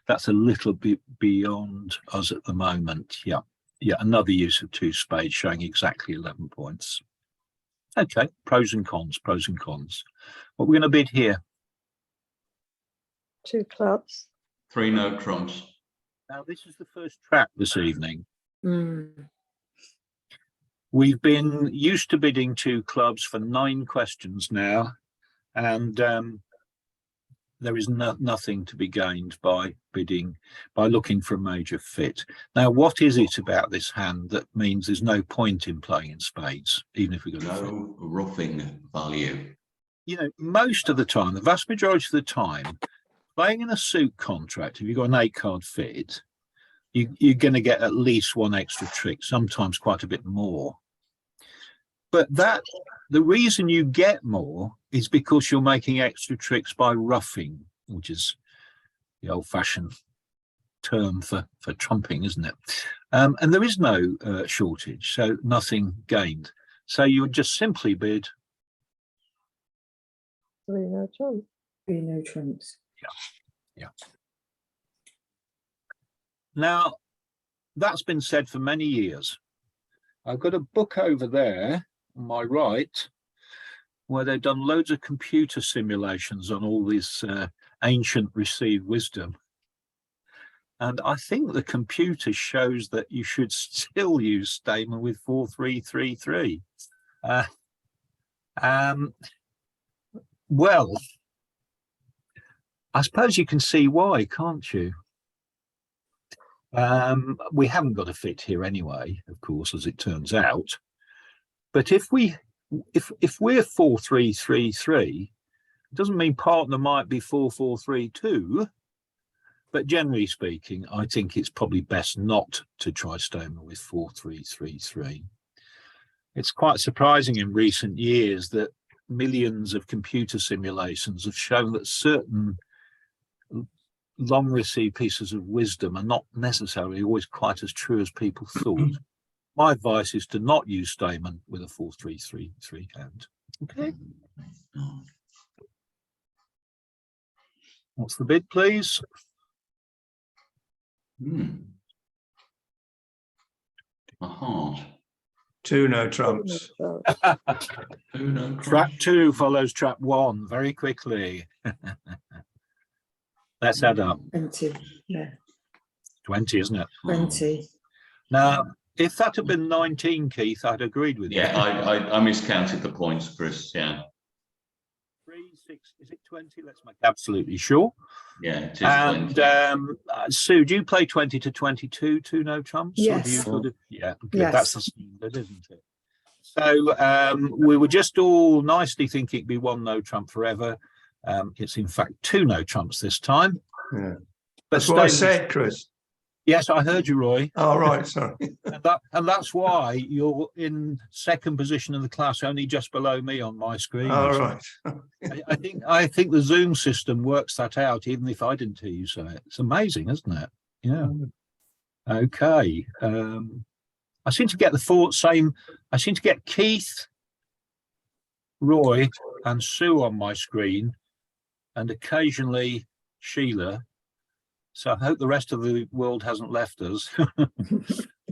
that's a little bit beyond us at the moment. Yeah. Yeah, another use of 2 spades showing exactly 11 points. Okay, pros and cons. What we're going to bid here? 2 clubs. 3 no trumps. Now, this is the first trap this evening. Mm. We've been used to bidding 2 clubs for 9 questions now, and there is nothing to be gained by looking for a major fit. Now, what is it about this hand that means there's no point in playing in spades, even if we got a fit? No roughing value. You know, most of the time, the vast majority of the time, playing in a suit contract, if you've got an 8-card fit, you're going to get at least 1 extra trick, sometimes quite a bit more. But the reason you get more is because you're making extra tricks by roughing, which is the old-fashioned term for trumping, isn't it? And there is no shortage, so nothing gained. So you would just simply bid 3 no trump. 3 no trumps. Yeah. Now, that's been said for many years. I've got a book over there on my right where they've done loads of computer simulations on all these ancient received wisdom. And I think the computer shows that you should still use Stayman with 4333. Well, I suppose you can see why, can't you? We haven't got a fit here anyway, of course, as it turns out. But if we're 4333, it doesn't mean partner might be 4432. But generally speaking, I think it's probably best not to try Stayman with 4333. It's quite surprising in recent years that millions of computer simulations have shown that certain long received pieces of wisdom are not necessarily always quite as true as people thought. My advice is to not use Stayman with a 4333 hand. Okay. What's the bid, please? A heart. 2 no trumps. No trumps. Trap 2 follows trap 1 very quickly. Let's add up. 20. Yeah, 20, isn't it? 20. Now, if that had been 19, Keith, I'd agreed with Yeah, you. I miscounted the points, Chris. Yeah. 3, 6, is it 20? Let's make absolutely sure. Yeah, it is And 20. Sue, do you play 20 to 22, 2 no trumps? Or do you Yes. sort of, yeah, good. Yes. That's the standard, isn't it? So we were just all nicely thinking it'd be 1 no trump forever. It's in fact 2 no trumps this time. Yeah. But That's what I Stayman- said, Chris. Yes, I heard you, Roy. Oh, right, sorry. And that's why you're in second position in the class, only just below me on my screen. All right. I think the Zoom system works that out, even if I didn't hear you say it. It's amazing, isn't it? Yeah. Okay. I seem to get I seem to get Keith, Roy, and Sue on my screen, and occasionally Sheila. So I hope the rest of the world hasn't left us.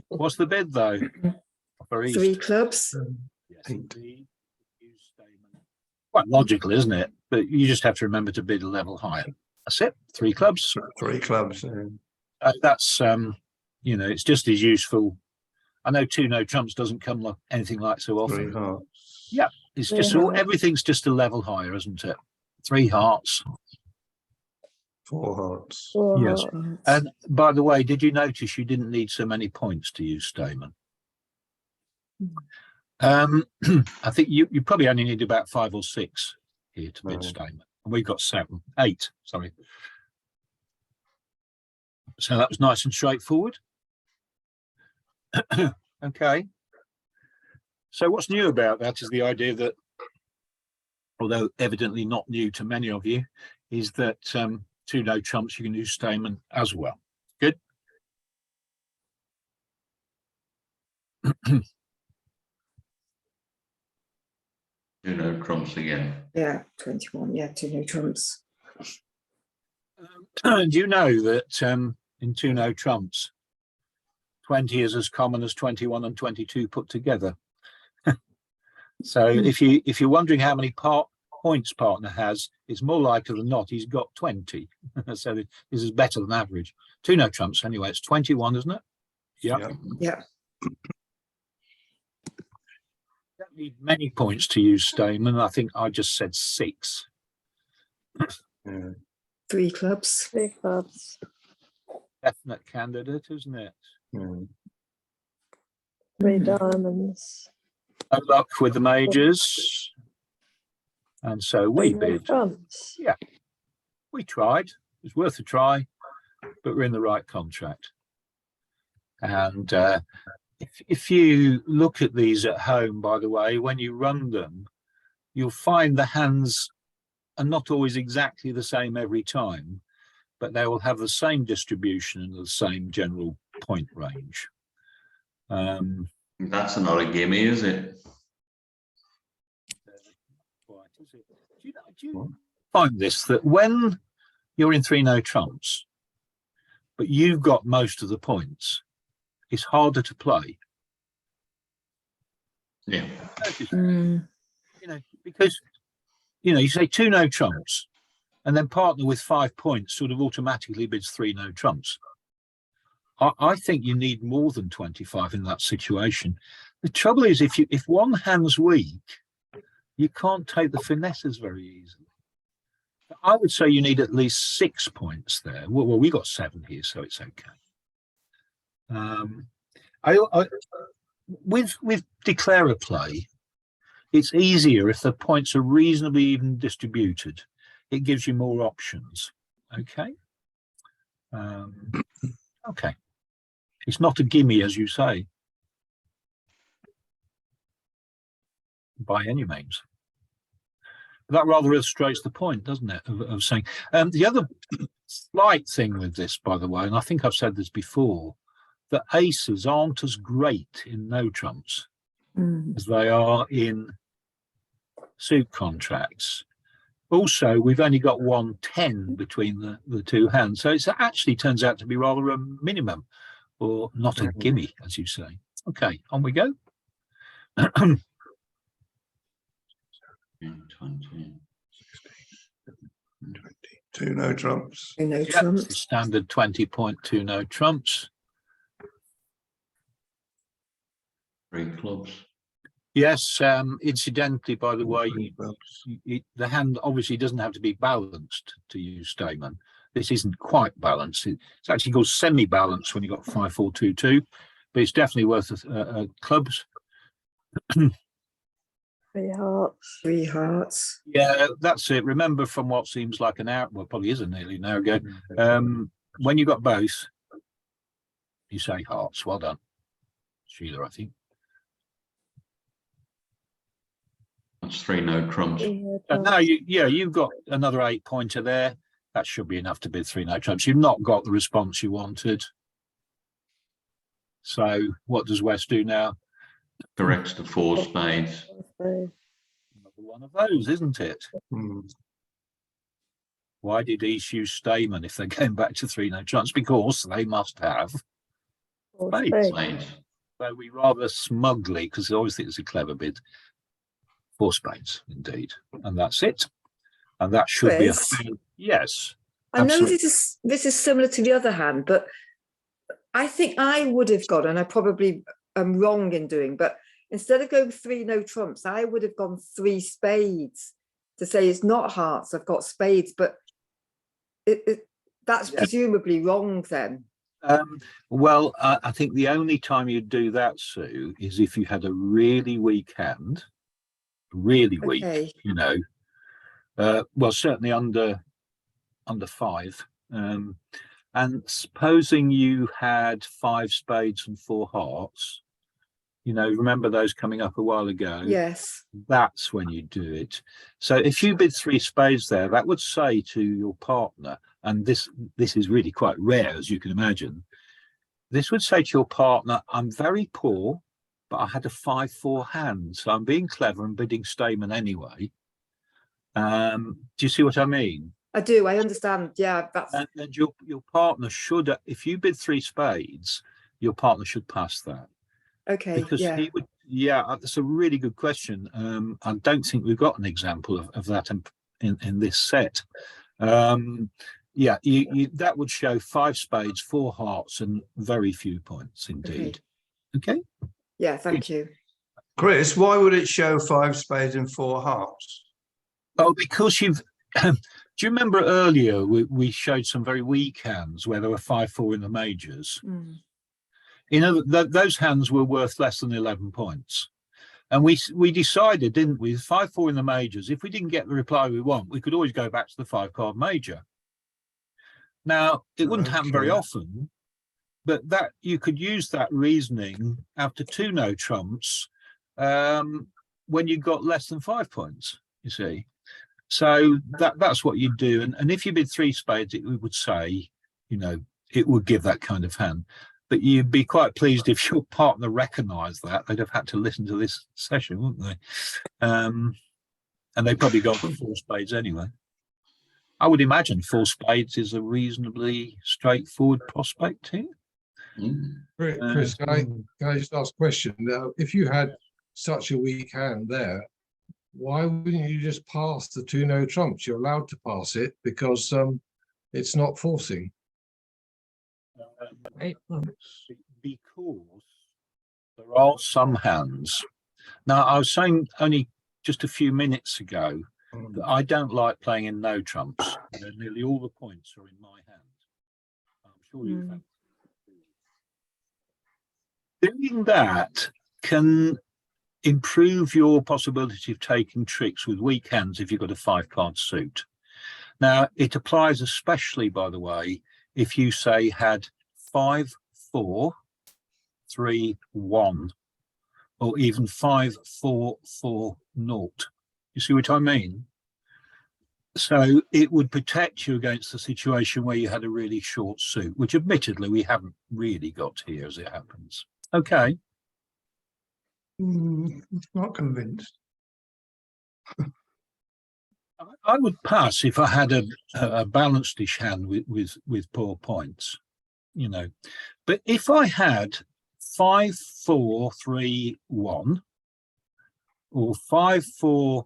What's the bid, though? For East? 3 clubs. Yes, indeed. Quite logical, isn't it? But you just have to remember to bid a level higher. That's it. 3 clubs. 3 clubs. That's you know, it's just as useful. I know 2 no trumps doesn't come like anything like so 3 often. hearts. Yeah, it's 3 just hearts. everything's just a level higher, isn't it? 3 hearts. 4 hearts. 4 Yes. hearts. And by the way, did you notice you didn't need so many points to use Stayman? I think you probably only need about 5 or 6 here to bid Right. Stayman. And we've got 8, sorry. So that was nice and straightforward. Okay. So what's new about that is the idea that, although evidently not new to many of you, is that 2 no trumps, you can use Stayman as well. Good. You know, trumps again. Yeah, 21. Yeah, 2 no trumps. Do you know that in 2 no trumps, 20 is as common as 21 and 22 put together? So if you're wondering how many points partner has, it's more likely than not he's got 20. So this is better than average. 2 no trumps anyway. It's 21, isn't it? Yeah. Yeah. Don't need many points to use Stayman. I think I just said 6. Yeah. 3 clubs. 3 clubs. Definite candidate, isn't it? Yeah. 3 diamonds. No luck with the majors. And so we 3 no bid. trumps. We tried. It's worth a try, but we're in the right contract. And if you look at these at home, by the way, when you run them, you'll find the hands are not always exactly the same every time, but they will have the same distribution and the same general point range. That's not a gimme, is it? Do you find this, that when you're in 3 no trumps, but you've got most of the points, it's harder to play? Yeah. Mm. You know, because you say 2 no trumps, and then partner with 5 points sort of automatically bids 3 no trumps. I think you need more than 25 in that situation. The trouble is, if one hand's weak, you can't take the finesses very easily. I would say you need at least 6 points there. Well, we got 7 here, so it's okay. With declarer play, it's easier if the points are reasonably even distributed. It gives you more options. Okay. Okay. It's not a gimme, as you say, by any means. That rather illustrates the point, doesn't it, of saying. The other slight thing with this, by the way, and I think I've said this before, that aces aren't as great in no trumps as they are in suit contracts. Also, we've only got 110 between the two hands, so it actually turns out to be rather a minimum, or not a gimme, as you say. Okay, on we go. 20. 2 no trumps. 2 no Yep, trumps. standard 20.2 no trumps. 3 clubs. Yes, incidentally, by the way, the hand obviously doesn't have to be balanced to use Stayman. This isn't quite balanced. It's actually called semi-balanced when you've got 5, 4, 2, 2, but it's definitely worth clubs. 3 hearts. 3 hearts. Yeah, that's it. Remember, from what seems like an hour, well, probably isn't nearly an hour ago, when you got both, you say hearts. Well done, Sheila, I think. That's 3 no trumps. And now you've got another 8 pointer there. That should be enough to bid 3 no trumps. You've not got the response you wanted. So what does West do now? Corrects to 4 spades. Another one of those, isn't it? Why did East use Stayman if they're going back to 3 no trumps? Because they must have 4 spades. Spades. So we rather smugly, because I always think it's a clever bid, 4 spades, indeed. And that's it. And that should be a Chris? fair, yes. I know absolutely. this is similar to the other hand, but I think I would have gone, and I probably am wrong in doing, but instead of going 3 no trumps, I would have gone 3 spades to say it's not hearts, I've got spades, but that's presumably wrong then. Well, I think the only time you'd do that, Sue, is if you had a really weak hand, really weak, Okay. you know. Well, certainly under 5. And supposing you had 5 spades and 4 hearts, you know, remember those coming up a while ago? Yes. That's when you do it. So if you bid 3 spades there, that would say to your partner, and this is really quite rare, as you can imagine, this would say to your partner, I'm very poor, but I had a 5-4 hand, so I'm being clever and bidding Stayman anyway. Do you see what I mean? I do, I understand. Yeah, that's And your partner should, if you bid 3 spades, your partner should pass that. okay. Because Yeah. he would, yeah, that's a really good question. I don't think we've got an example of that in this set. Yeah, that would show 5 spades, 4 hearts, and very few points indeed. Okay. Yeah, thank you. Chris, why would it show 5 spades and 4 hearts? Oh, because you've. Do you remember earlier we showed some very weak hands where there were 5-4 in the majors? You know, those hands were worth less than 11 points. And we decided, didn't we, 5-4 in the majors, if we didn't get the reply we want, we could always go back to the 5-card major. Now, it wouldn't happen very often, but that you could use that reasoning after 2 no trumps when you got less than 5 points, you see. So that's what you do. And if you bid 3 spades, it would say, you know, it would give that kind of hand. But you'd be quite pleased if your partner recognised that. They'd have had to listen to this session, wouldn't they? And they probably got 4 spades anyway. I would imagine 4 spades is a reasonably straightforward prospect here. Chris, can I just ask a question? Now, if you had such a weak hand there, why wouldn't you just pass the 2 no trumps? You're allowed to pass it because it's not forcing. Because there are some hands. Now, I was saying only just a few minutes ago that I don't like playing in no trumps. Nearly all the points are in my hand. I'm sure you've had. Doing that can improve your possibility of taking tricks with weak hands if you've got a 5-card suit. Now, it applies especially, by the way, if you say had 5, 4, 3, 1, or even 5, 4, 4, 0. You see what I mean? So it would protect you against the situation where you had a really short suit, which admittedly we haven't really got here as it happens. Okay. Not convinced. I would pass if I had a balanced-ish hand with poor points, you know. But if I had 5, 4, 3, 1, or 5, 4,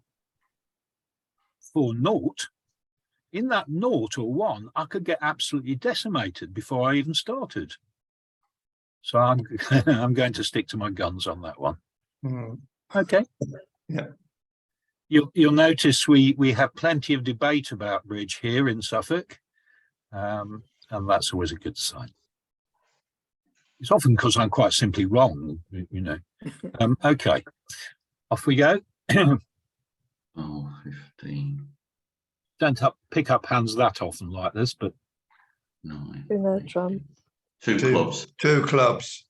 4, 0, in that 0 or 1, I could get absolutely decimated before I even started. So I'm I'm going to stick to my guns on that one. Okay. Yeah. You'll notice we have plenty of debate about bridge here in Suffolk, and that's always a good sign. It's often because I'm quite simply wrong, you know. Okay, off we go. Oh, 15. Don't pick up hands that often like this, but 9. 2 no 18. trumps. 2 clubs. 2 clubs.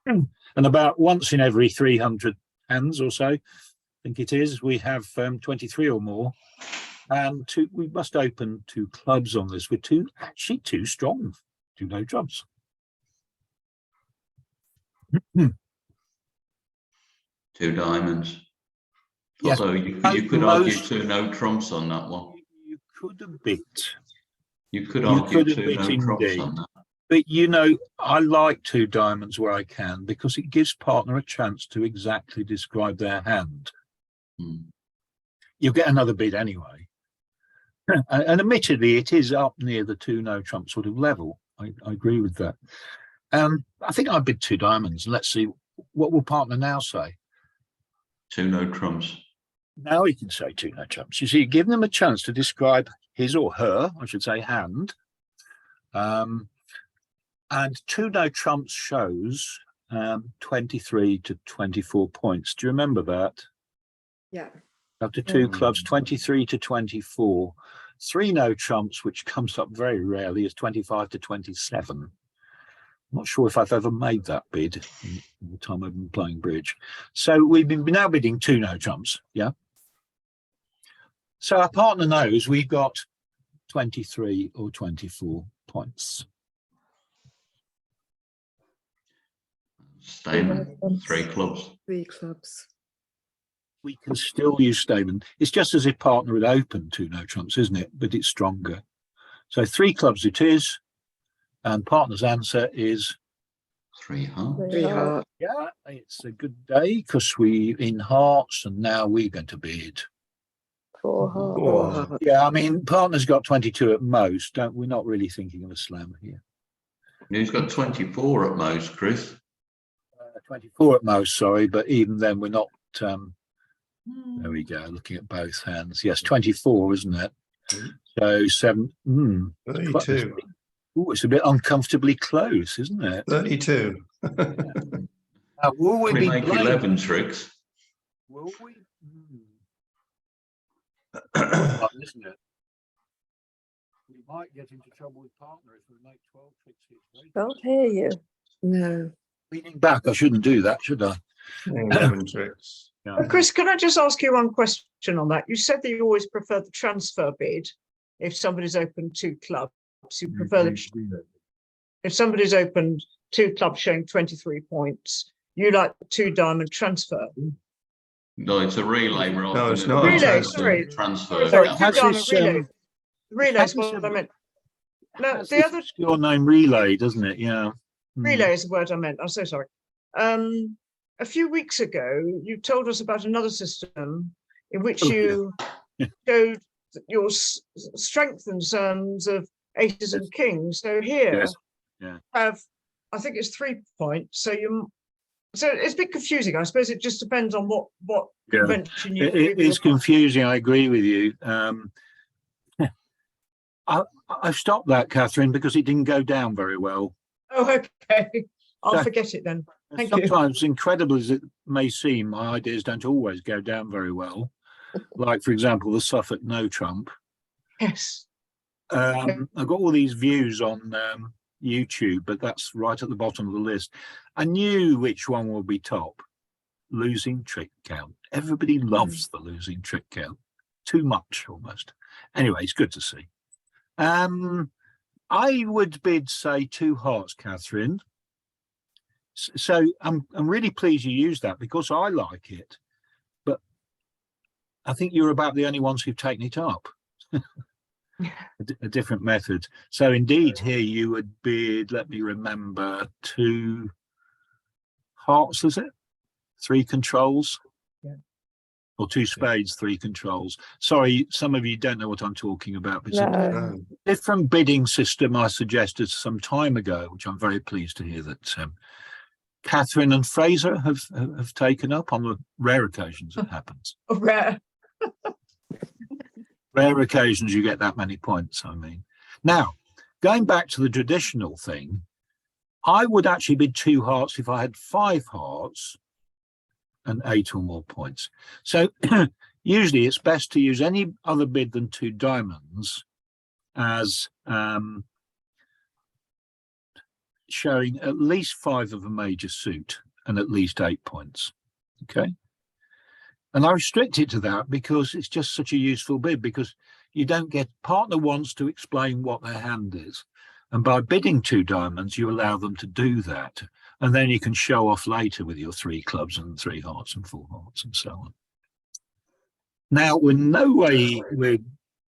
and about once in every 300 hands or so, I think it is, we have 23 or more, and we must open 2 clubs on this with actually 2 strong, 2 no trumps. 2 diamonds. Yes, Although you could argue 2 no trumps on that one. You could a bit. You could You argue could a 2 bit no trumps indeed. on that. But, you know, I like 2 diamonds where I can, because it gives partner a chance to exactly describe their hand. You'll get another bid anyway. And admittedly, it is up near the 2 no trump sort of level. I agree with that. I think I bid 2 diamonds. Let's see, what will partner now say? 2 no trumps. Now he can say 2 no trumps. You see, give them a chance to describe his or her, I should say, hand. And 2 no trumps shows 23 to 24 points. Do you remember that? Yeah. After 2 clubs, 23 to 24. 3 no trumps, which comes up very rarely, is 25 to 27. I'm not sure if I've ever made that bid in the time I've been playing bridge. So we've been now bidding 2 no trumps, yeah? So our partner knows we've got 23 or 24 points. Stayman, 3 clubs. 3 clubs. We can still use Stayman. It's just as if partner had opened 2 no trumps, isn't it? But it's stronger. So 3 clubs it is. And partner's answer is 3 hearts. 3 hearts. yeah, it's a good day because we in hearts, and now we're going to bid. 4 hearts. 4 hearts. Yeah, I mean, partner's got 22 at most. We're not really thinking of a slam here. He's got 24 at most, Chris. 24 at most, sorry, but even then we're not. There we go, looking at both hands. Yes, 24, isn't it? So 7. 32. Oh, it's a bit uncomfortably close, isn't it? 32. Now, will we We be make blamed? 11 tricks. Will we? Isn't it? We might get into trouble with partner if we make 12 tricks. Can't hear you. No. Leaning back, I shouldn't do that, should I? 11 tricks. Yeah. Chris, can I just ask you one question on that? You said that you always prefer the transfer bid if somebody's opened 2 clubs. You prefer the, if somebody's opened 2 clubs showing 23 points, you like the 2 diamond transfer. No, it's a relay rather No, it's than a not. Relay, transfer. sorry. Transfer. Sorry, yeah. Has 2 diamond this, relay. Relay is has what this- I meant. No, Has the this other your name relay, doesn't it? Yeah. relay is the word I meant. I'm so sorry. a few weeks ago, you told us about another system in which Oh, you showed your strength in terms of aces and kings. So here, Yes. Yeah. I think it's 3 points. So it's a bit confusing. I suppose it just depends on what Yeah. convention you. It is confusing. I agree with you. I've stopped that, Catherine, because it didn't go down very well. Oh, okay. I'll So- forget it then. Thank you. Sometimes, incredible as it may seem, my ideas don't always go down very well. Like, for example, the Suffolk no trump. Yes. I've got all these views on YouTube, but that's right at the bottom of the list. I knew which one would be top. Losing trick count. Everybody loves the losing trick count. Too much, almost. Anyway, it's good to see. I would bid, say, 2 hearts, Catherine. So I'm really pleased you used that because I like it, but I think you're about the only ones who've taken it up. A different method. So indeed, here you would bid, let me remember, 2 hearts, is it? 3 controls? Yeah. Or 2 spades, 3 controls. Sorry, some of you don't know what I'm talking about. It's a No. different bidding system I suggested some time ago, which I'm very pleased to hear that Catherine and Fraser have taken up on the rare occasions it happens. Rare. Rare occasions you get that many points, I mean. Now, going back to the traditional thing, I would actually bid 2 hearts if I had 5 hearts and 8 or more points. So usually it's best to use any other bid than 2 diamonds as showing at least 5 of a major suit and at least 8 points. Okay. And I restrict it to that because it's just such a useful bid, because you don't get, partner wants to explain what their hand is. And by bidding 2 diamonds, you allow them to do that. And then you can show off later with your 3 clubs and 3 hearts and 4 hearts and so on. Now, in no way we're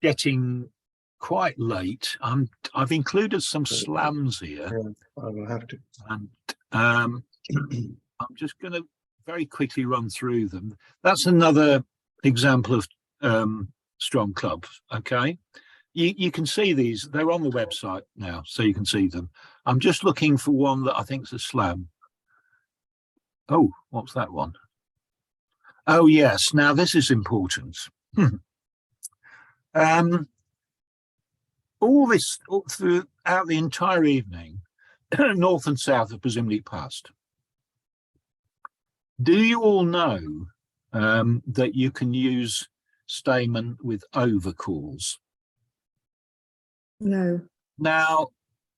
getting quite late. I've included some slams here. I will have to. And I'm just going to very quickly run through them. That's another example of strong clubs. Okay, you can see these. They're on the website now, so you can see them. I'm just looking for one that I think is a slam. Oh, what's that one? Oh yes. Now this is important. All this throughout the entire evening, north and south have presumably passed. Do you all know that you can use Stayman with overcalls? No. Now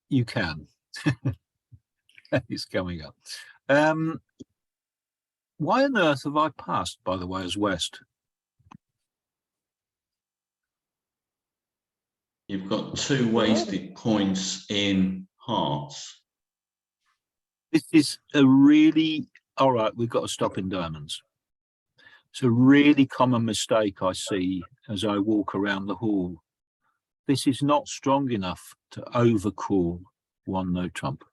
you can. It's coming up. Why on earth have I passed, by the way, as West? You've got 2 wasted points in hearts. This is a really, all right, we've got to stop in diamonds. It's a really common mistake I see as I walk around the hall. This is not strong enough to overcall 1 no trump.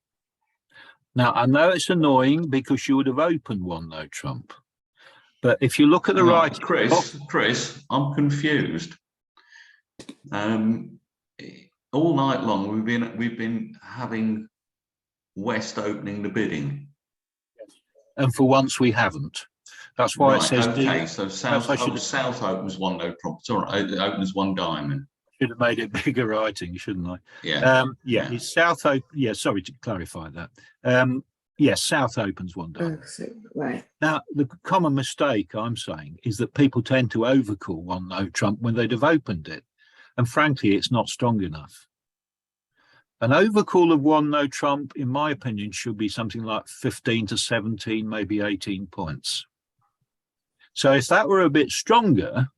Now, I know it's annoying because you would have opened 1 no trump. But if you look at the right... Chris, I'm confused. All night long we've been having West opening the bidding, and for once we haven't. That's why it says okay. So South opens 1 no trump. It's all right. It opens 1 diamond. Should have made it bigger writing, shouldn't I? Yeah. It's South open. Yeah, sorry to clarify that. Yes, South opens 1 diamond. Oh, so, right. Now, the common mistake I'm saying is that people tend to overcall 1 no trump when they'd have opened it. And frankly, it's not strong enough. An overcall of 1 no trump, in my opinion, should be something like 15 to 17, maybe 18 points. So if that were a bit stronger,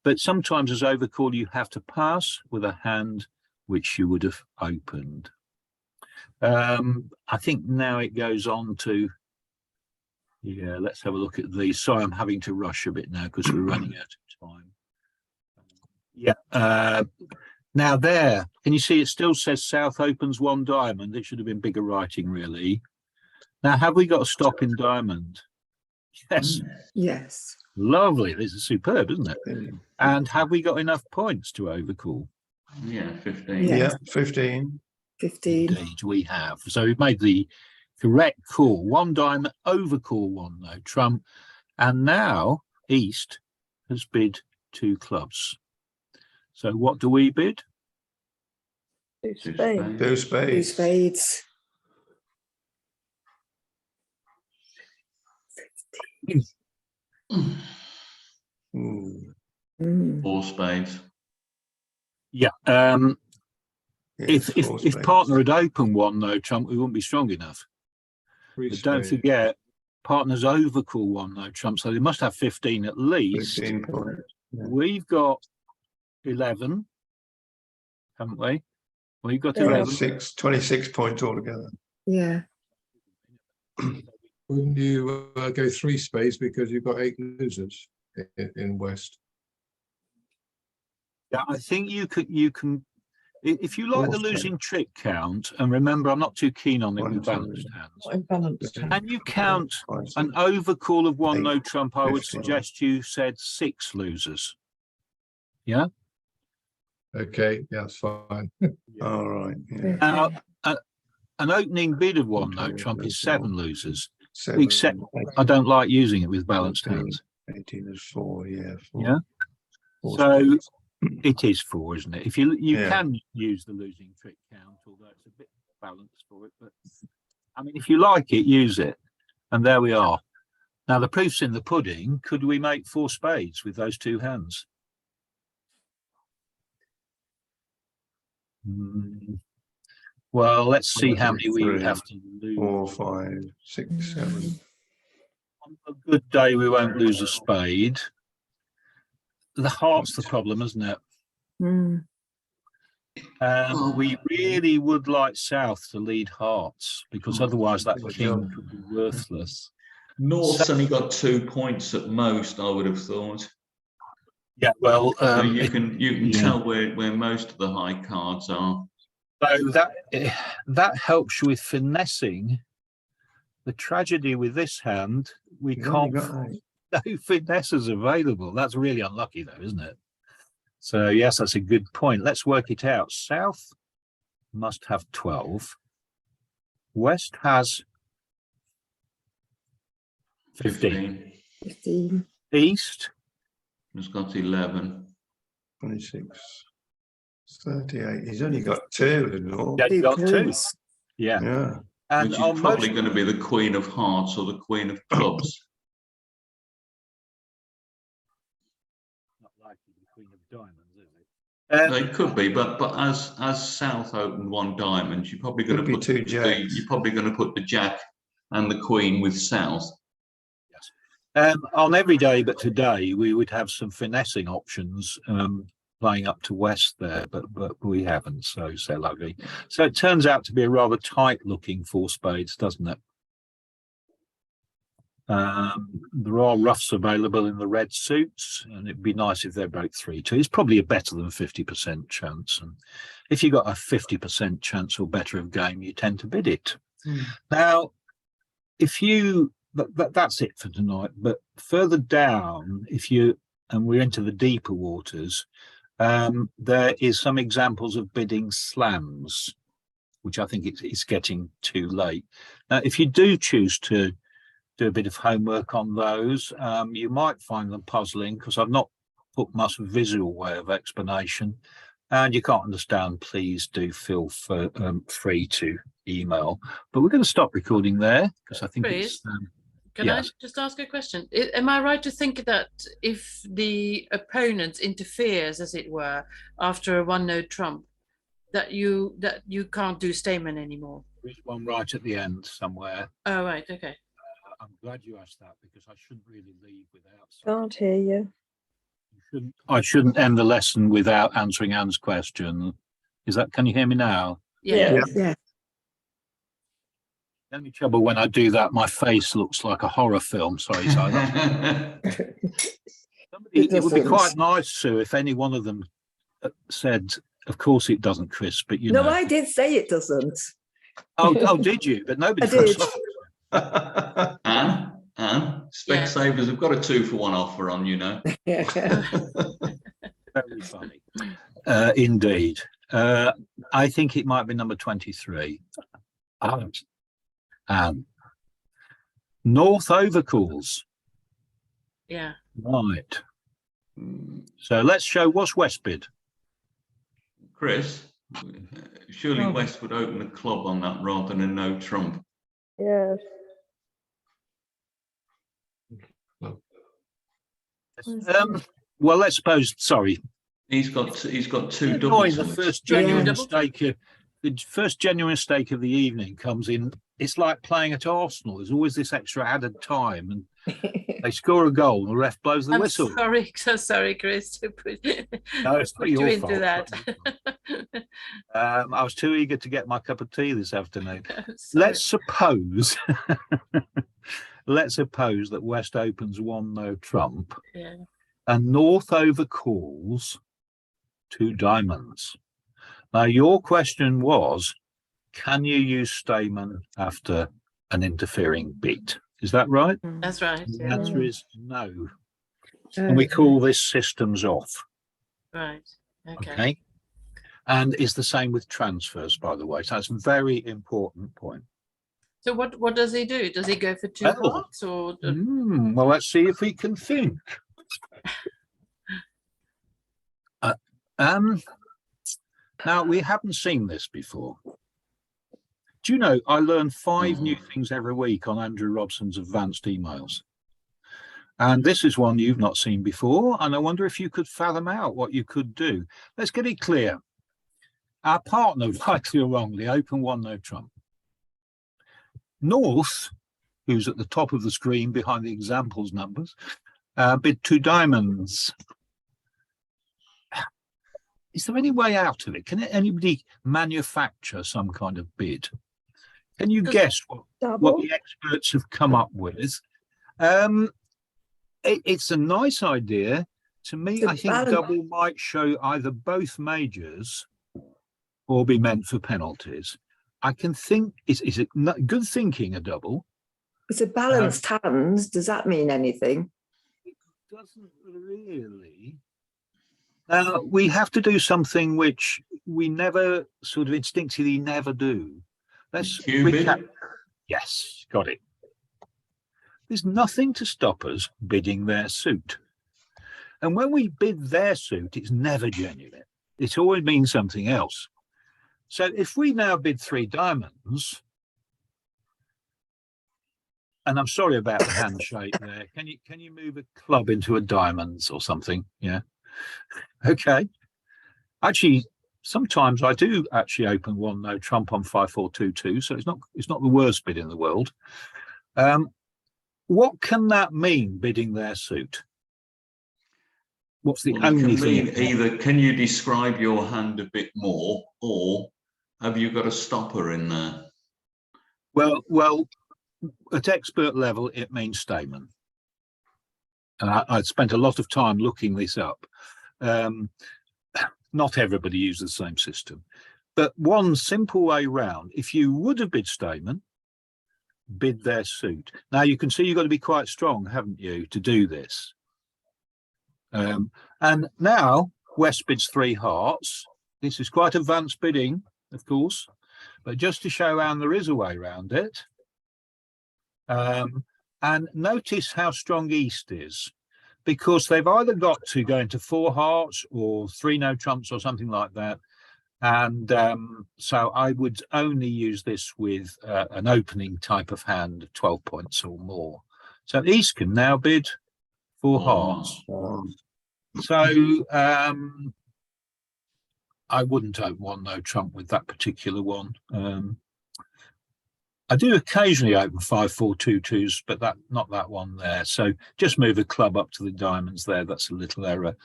but sometimes as overcall, you have to pass with a hand which you would have opened. I think now it goes on to, yeah, let's have a look at these. Sorry, I'm having to rush a bit now because we're running out of time. Yeah. Now there, can you see it still says South opens 1 diamond? It should have been bigger writing, really. Now, have we got a stop in diamond? Yes. Yes. Lovely. This is superb, isn't it? And have we got enough points to overcall? Yeah, 15. Yeah. Yeah, 15. 15. Indeed, we have. So we've made the correct call. One diamond, overcall, one no trump. And now East has bid 2 clubs. So what do we bid? 2 Two spades. spades. 2 2 spades. spades. Hmm. Mm. 4 spades. Yeah. Yes, If 4 if spades. partner had opened one no trump, we wouldn't be strong enough. Three But don't spades. forget, partners overcall one no trump, so they must have 15 at least. 15 points. Yeah. We've got 11, haven't we? We've got Yeah. 11. 26 points altogether. Yeah. Wouldn't you go 3 spades because you've got 8 losers in West? Yeah, I think you can. If you like the Four losing trick count, and remember, I'm not too keen on it One, with two, balanced hands. Not imbalanced. Yeah. Can you count 5, an overcall of one 8, no trump? I would 15. suggest you said 6 losers. Yeah. Okay, yeah, that's fine. All right. Yeah. Now, an opening bid of one no Okay, trump is that's 7 all. losers. 7, Except I don't like using it with balanced 14, hands. 18 is 4. Yeah. 4. Yeah. 4 So spades. it is 4, isn't it? If you Yeah. can use the losing trick count, although it's a bit balanced for it, but I mean, if you like it, use it. And there we are. Now the proof's in the pudding. Could we make 4 spades with those 2 hands? Well, let's see how many we would have to lose. 4, 5, 6, 7. On a good day, we won't lose a spade. The heart's the problem, isn't it? Mm. We really would like South to lead hearts, because otherwise that king could be worthless. North's only got 2 points at most, I would have thought. Yeah, well, So you can yeah. tell where most of the high cards are. So that helps you with finessing. The tragedy with this hand, we You've only can't got find 8. no finesses available. That's really unlucky, though, isn't it? So yes, that's a good point. Let's work it out. South must have 12. West has 15. 15. East, Has got 11. 26. 38. He's only got 2 in all. yeah, you got 2. points. Yeah, Yeah. and Which is on probably most, going to be the Queen of Hearts or the Queen of Clubs. not likely the Queen of Diamonds, is it? They could be, but as South opened 1 diamond, you're probably going Could to be put 2 jacks. you're probably going to put the Jack and the Queen with South. On every day but today, we would have some finessing options playing up to West there, but we haven't, so lucky. So it turns out to be a rather tight looking 4 spades, doesn't it? There are roughs available in the red suits, and it'd be nice if they're both 3-2. It's probably a better than 50% chance, and if you got a 50% chance or better of game, you tend to bid it. Now, if you that's it for tonight, but further down, and we're into the deeper waters, there is some examples of bidding slams, which I think it's getting too late. Now, if you do choose to do a bit of homework on those, you might find them puzzling, because I've not put much visual way of explanation, and you can't understand, please do feel free to email. But we're going to stop recording there, because I think Chris? it's Can yes. I just ask a question? Am I right to think that if the opponent interferes, as it were, after a 1 no trump, that you can't do Stayman anymore? There's one right at the end somewhere. Oh, right, okay. I'm glad you asked that, because I shouldn't really leave without. Can't hear you. I shouldn't end the lesson without answering Anne's question. Can you hear me now? Yeah. Yeah. The only trouble when I do that, my face looks like a horror film. Sorry, Si. It would be quite nice, Sue, if any one of them said, "Of course it doesn't, Chris," but you know. No, I did say it doesn't. Oh, did you? But nobody. I did. Anne, Specsavers have got a 2-for-1 offer on, you know. Very funny. Indeed. I think it might be number 23. And North Overcalls. Yeah. Right. So let's show what's West bid. Chris, surely Oh. West would open a club on that rather than a no trump. Yes. Well, let's suppose. Sorry, He's got two annoying. doubles. The on it. first Yeah. genuine Double. mistake. The first genuine mistake of the evening comes in. It's like playing at Arsenal. There's always this extra added time, and they score a goal, and the ref blows the I'm whistle. sorry, so sorry, Chris, to put, No, it's not put you your into fault. that. I was too eager to get my cup of tea this afternoon. Sorry. Let's suppose. Let's suppose that West opens 1 no trump, Yeah. and North overcalls 2 diamonds. Now, your question was, can you use Stayman after an interfering beat? Is that right? That's right. The Yeah. answer is no. And we call this systems off. Right. Okay. Okay. And it's the same with transfers, by the way. So that's a very important point. So what does he do? Does he go for 2 Oh. hearts or? Well, let's see if we can think. Now, we haven't seen this before. Do you know, I learn 5 new things every week on Andrew Robson's advanced emails. And this is one you've not seen before. And I wonder if you could fathom out what you could do. Let's get it clear. Our partner, rightly or wrongly, open 1 no trump. North, who's at the top of the screen behind the examples numbers, bid 2 diamonds. Is there any way out of it? Can anybody manufacture some kind of bid? Can you guess what Double. the experts have come up with? It's a nice idea. To me, It's a I think balance. double might show either both majors or be meant for penalties. I can think, is it good thinking, a double? It's a balanced hands. Does that mean anything? It doesn't really. We have to do something which we never sort of instinctively never do. Let's Cubid? recap. Yes, got it. There's nothing to stop us bidding their suit. And when we bid their suit, it's never genuine. It always means something else. So if we now bid 3 diamonds, and I'm sorry about the handshake there. Can you move a club into a diamonds or something? Yeah. Okay. Actually, sometimes I do actually open 1 no trump on 5-4-2-2, so it's not the worst bid in the world. What can that mean, bidding their suit? What's the Well, it only can thing? mean either can you describe your hand a bit more, or have you got a stopper in there? Well, at expert level, it means Stayman. And I spent a lot of time looking this up. Not everybody uses the same system, but one simple way round, if you would have bid Stayman, bid their suit. Now you can see you've got to be quite strong, haven't you, to do this. And now West bids 3 hearts. This is quite advanced bidding, of course, but just to show Anne there is a way around it. And notice how strong East is, because they've either got to go into 4 hearts or 3 no trumps or something like that. And so I would only use this with an opening type of hand of 12 points or more. So East can now bid 4 hearts. So I wouldn't open 1 no trump with that particular one. I do occasionally open 5-4-2-2s, but not that one there. So just move a club up to the diamonds there. That's a little error.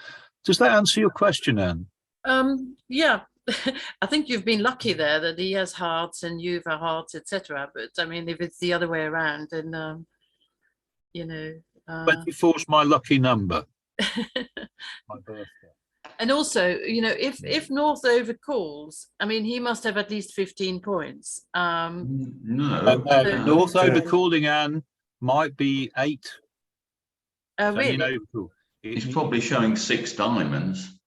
Does that answer your question, Anne? Yeah. I think you've been lucky there that he has hearts and you've a hearts, etc. But I mean, if it's the other way around, then you know. 24's my lucky number. My birthday. And also, you know, if North overcalls, I mean, he must have at least 15 points. No, North no. overcalling, Anne, might be 8. So, Really? you know, he's probably showing 6 diamonds.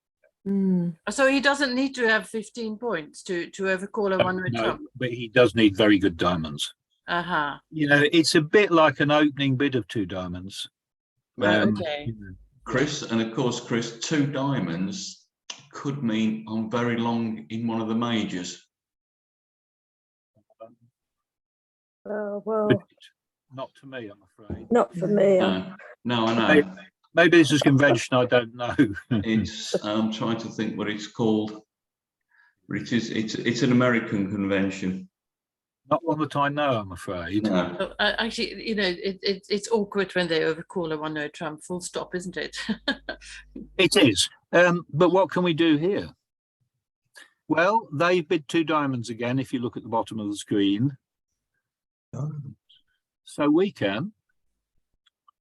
So he doesn't need to have 15 points to overcall a one-way no, trump. but he does need very good diamonds. Uh-huh. You know, it's a bit like an opening bid of 2 diamonds. Okay. You know. Chris, and of course, Chris, 2 diamonds could mean I'm very long in one of the majors. Well, Not to me, I'm afraid. not for me. No, I know. Maybe this is convention, I don't know. It's I'm trying to think what it's called. But it's an American convention. Not one that I know, I'm afraid. No. So, actually, you know, it's awkward when they overcall a one-way trump, full stop, isn't it? It is. But what can we do here? Well, they've bid 2 diamonds again, if you look at the bottom of the screen. So we can.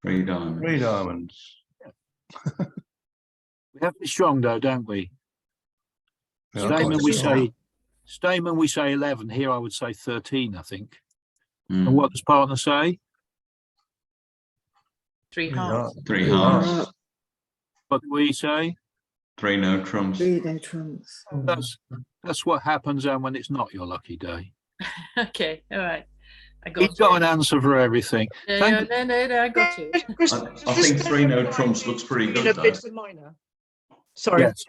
3 diamonds. 3 diamonds. We have to be strong though, don't we? Yeah, Stayman, quite we strong. say Stayman, we say 11. Here I would say 13, I think. Mm. And what does partner say? 3 hearts. 3 hearts. What do we say? 3 no trumps. 3 no trumps. That's what happens when it's not your lucky day. Okay, all right. I got He's got you. an answer for everything. No, Thank- I got you. Chris, I think 3 no trumps looks pretty good though. It's a minor. Sorry, Yes.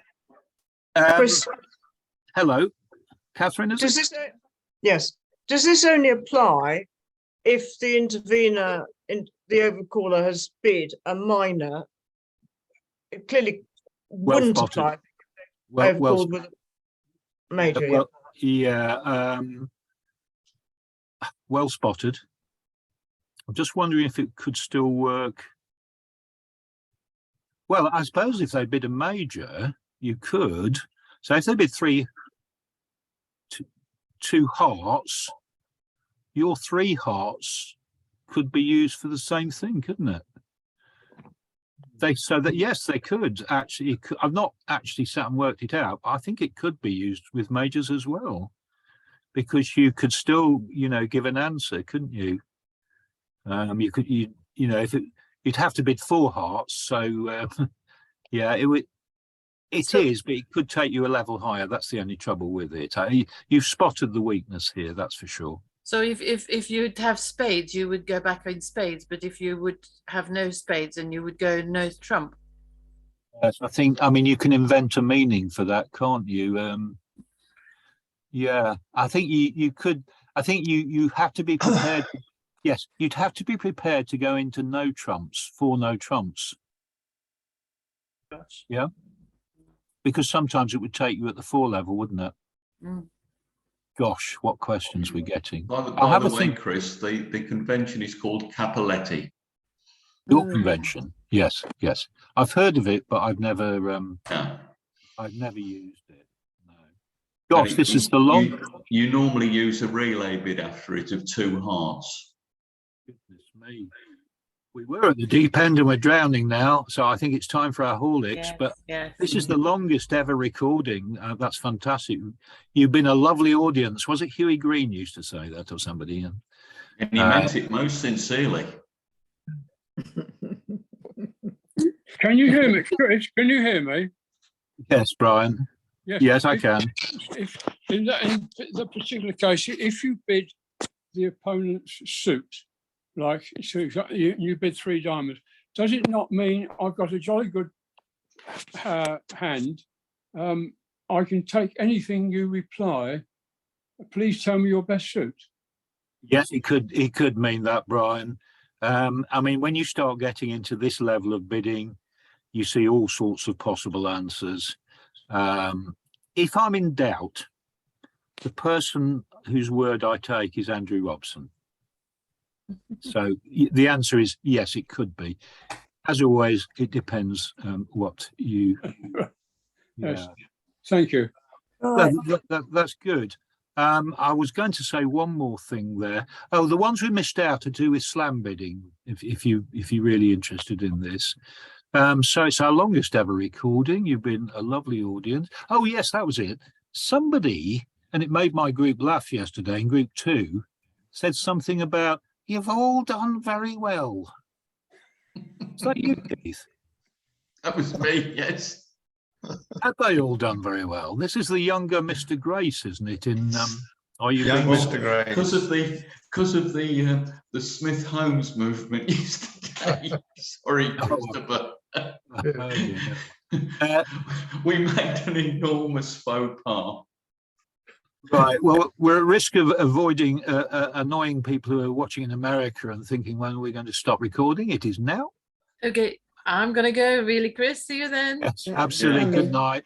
Chris, Hello, Catherine. Is does it? this, yes, does this only apply if the intervener in the overcaller has bid a minor? It clearly Well wouldn't spotted. apply. Well, Overcalled with a major. well, yeah. Well spotted. I'm just wondering if it could still work. Well, I suppose if they bid a major, you could. So if they bid 2 hearts, your 3 hearts could be used for the same thing, couldn't it? So that yes, they could actually. I've not actually sat and worked it out. I think it could be used with majors as well, because you could still, you know, give an answer, couldn't you? You could, you know, if you'd have to bid 4 hearts. So yeah, it would. It is, but it could take you a level higher. That's the only trouble with it. You've spotted the weakness here, that's for sure. So if you'd have spades, you would go back in spades, but if you would have no spades, then you would go no trump. Yes, I mean, you can invent a meaning for that, can't you? Yeah, I think you could. I think you have to be prepared. Yes, you'd have to be prepared to go into no trumps, 4 no trumps. Gosh. Yeah, because sometimes it would take you at the 4 level, wouldn't it? Mm. Gosh, what questions we're getting. By I'll have the a way, think. Chris, the convention is called Capoletti. Your convention, yes, yes. I've heard of it, but I've never Yeah. used it. No. Gosh, this is the long. You normally use a relay bid after it of 2 hearts. Goodness me. We were at the deep end and we're drowning now, so I think it's time for our Horlicks. Yes, But yes. this is the longest ever recording. That's fantastic. You've been a lovely audience. Was it Huey Green used to say that, or somebody? And he meant it most sincerely. Can you hear me, Chris? Can you hear me? Yes, Brian. Yes, I can. If in the particular case, if you bid the opponent's suit, like so you bid 3 diamonds, does it not mean I've got a jolly good hand? I can take anything you reply. Please tell me your best suit. Yes, it could mean that, Brian. I mean, when you start getting into this level of bidding, you see all sorts of possible answers. If I'm in doubt, the person whose word I take is Andrew Robson. So the answer is yes, it could be. As always, it depends what you. Yes. Thank you. Right. That's good. I was going to say one more thing there. Oh, the ones we missed out to do with slam bidding. If you're really interested in this, So it's our longest ever recording. You've been a lovely audience. Oh yes, that was it. Somebody, and it made my group laugh yesterday in group 2, said something about, "You've all done very well." Is that you, Keith? That was me, yes. Have they all done very well? This is the younger Mr. Grace, isn't it? In Are You Young Big Mr. Gray. Because of the Smith Holmes movement yesterday. Sorry, Christopher. Oh, dear. We made an enormous faux pas. Right. Well, we're at risk of avoiding annoying people who are watching in America and thinking, when are we going to stop recording? It is now. Okay, I'm gonna go. Really, Chris. See you then. Yes, Yeah, absolutely. yeah. Good night.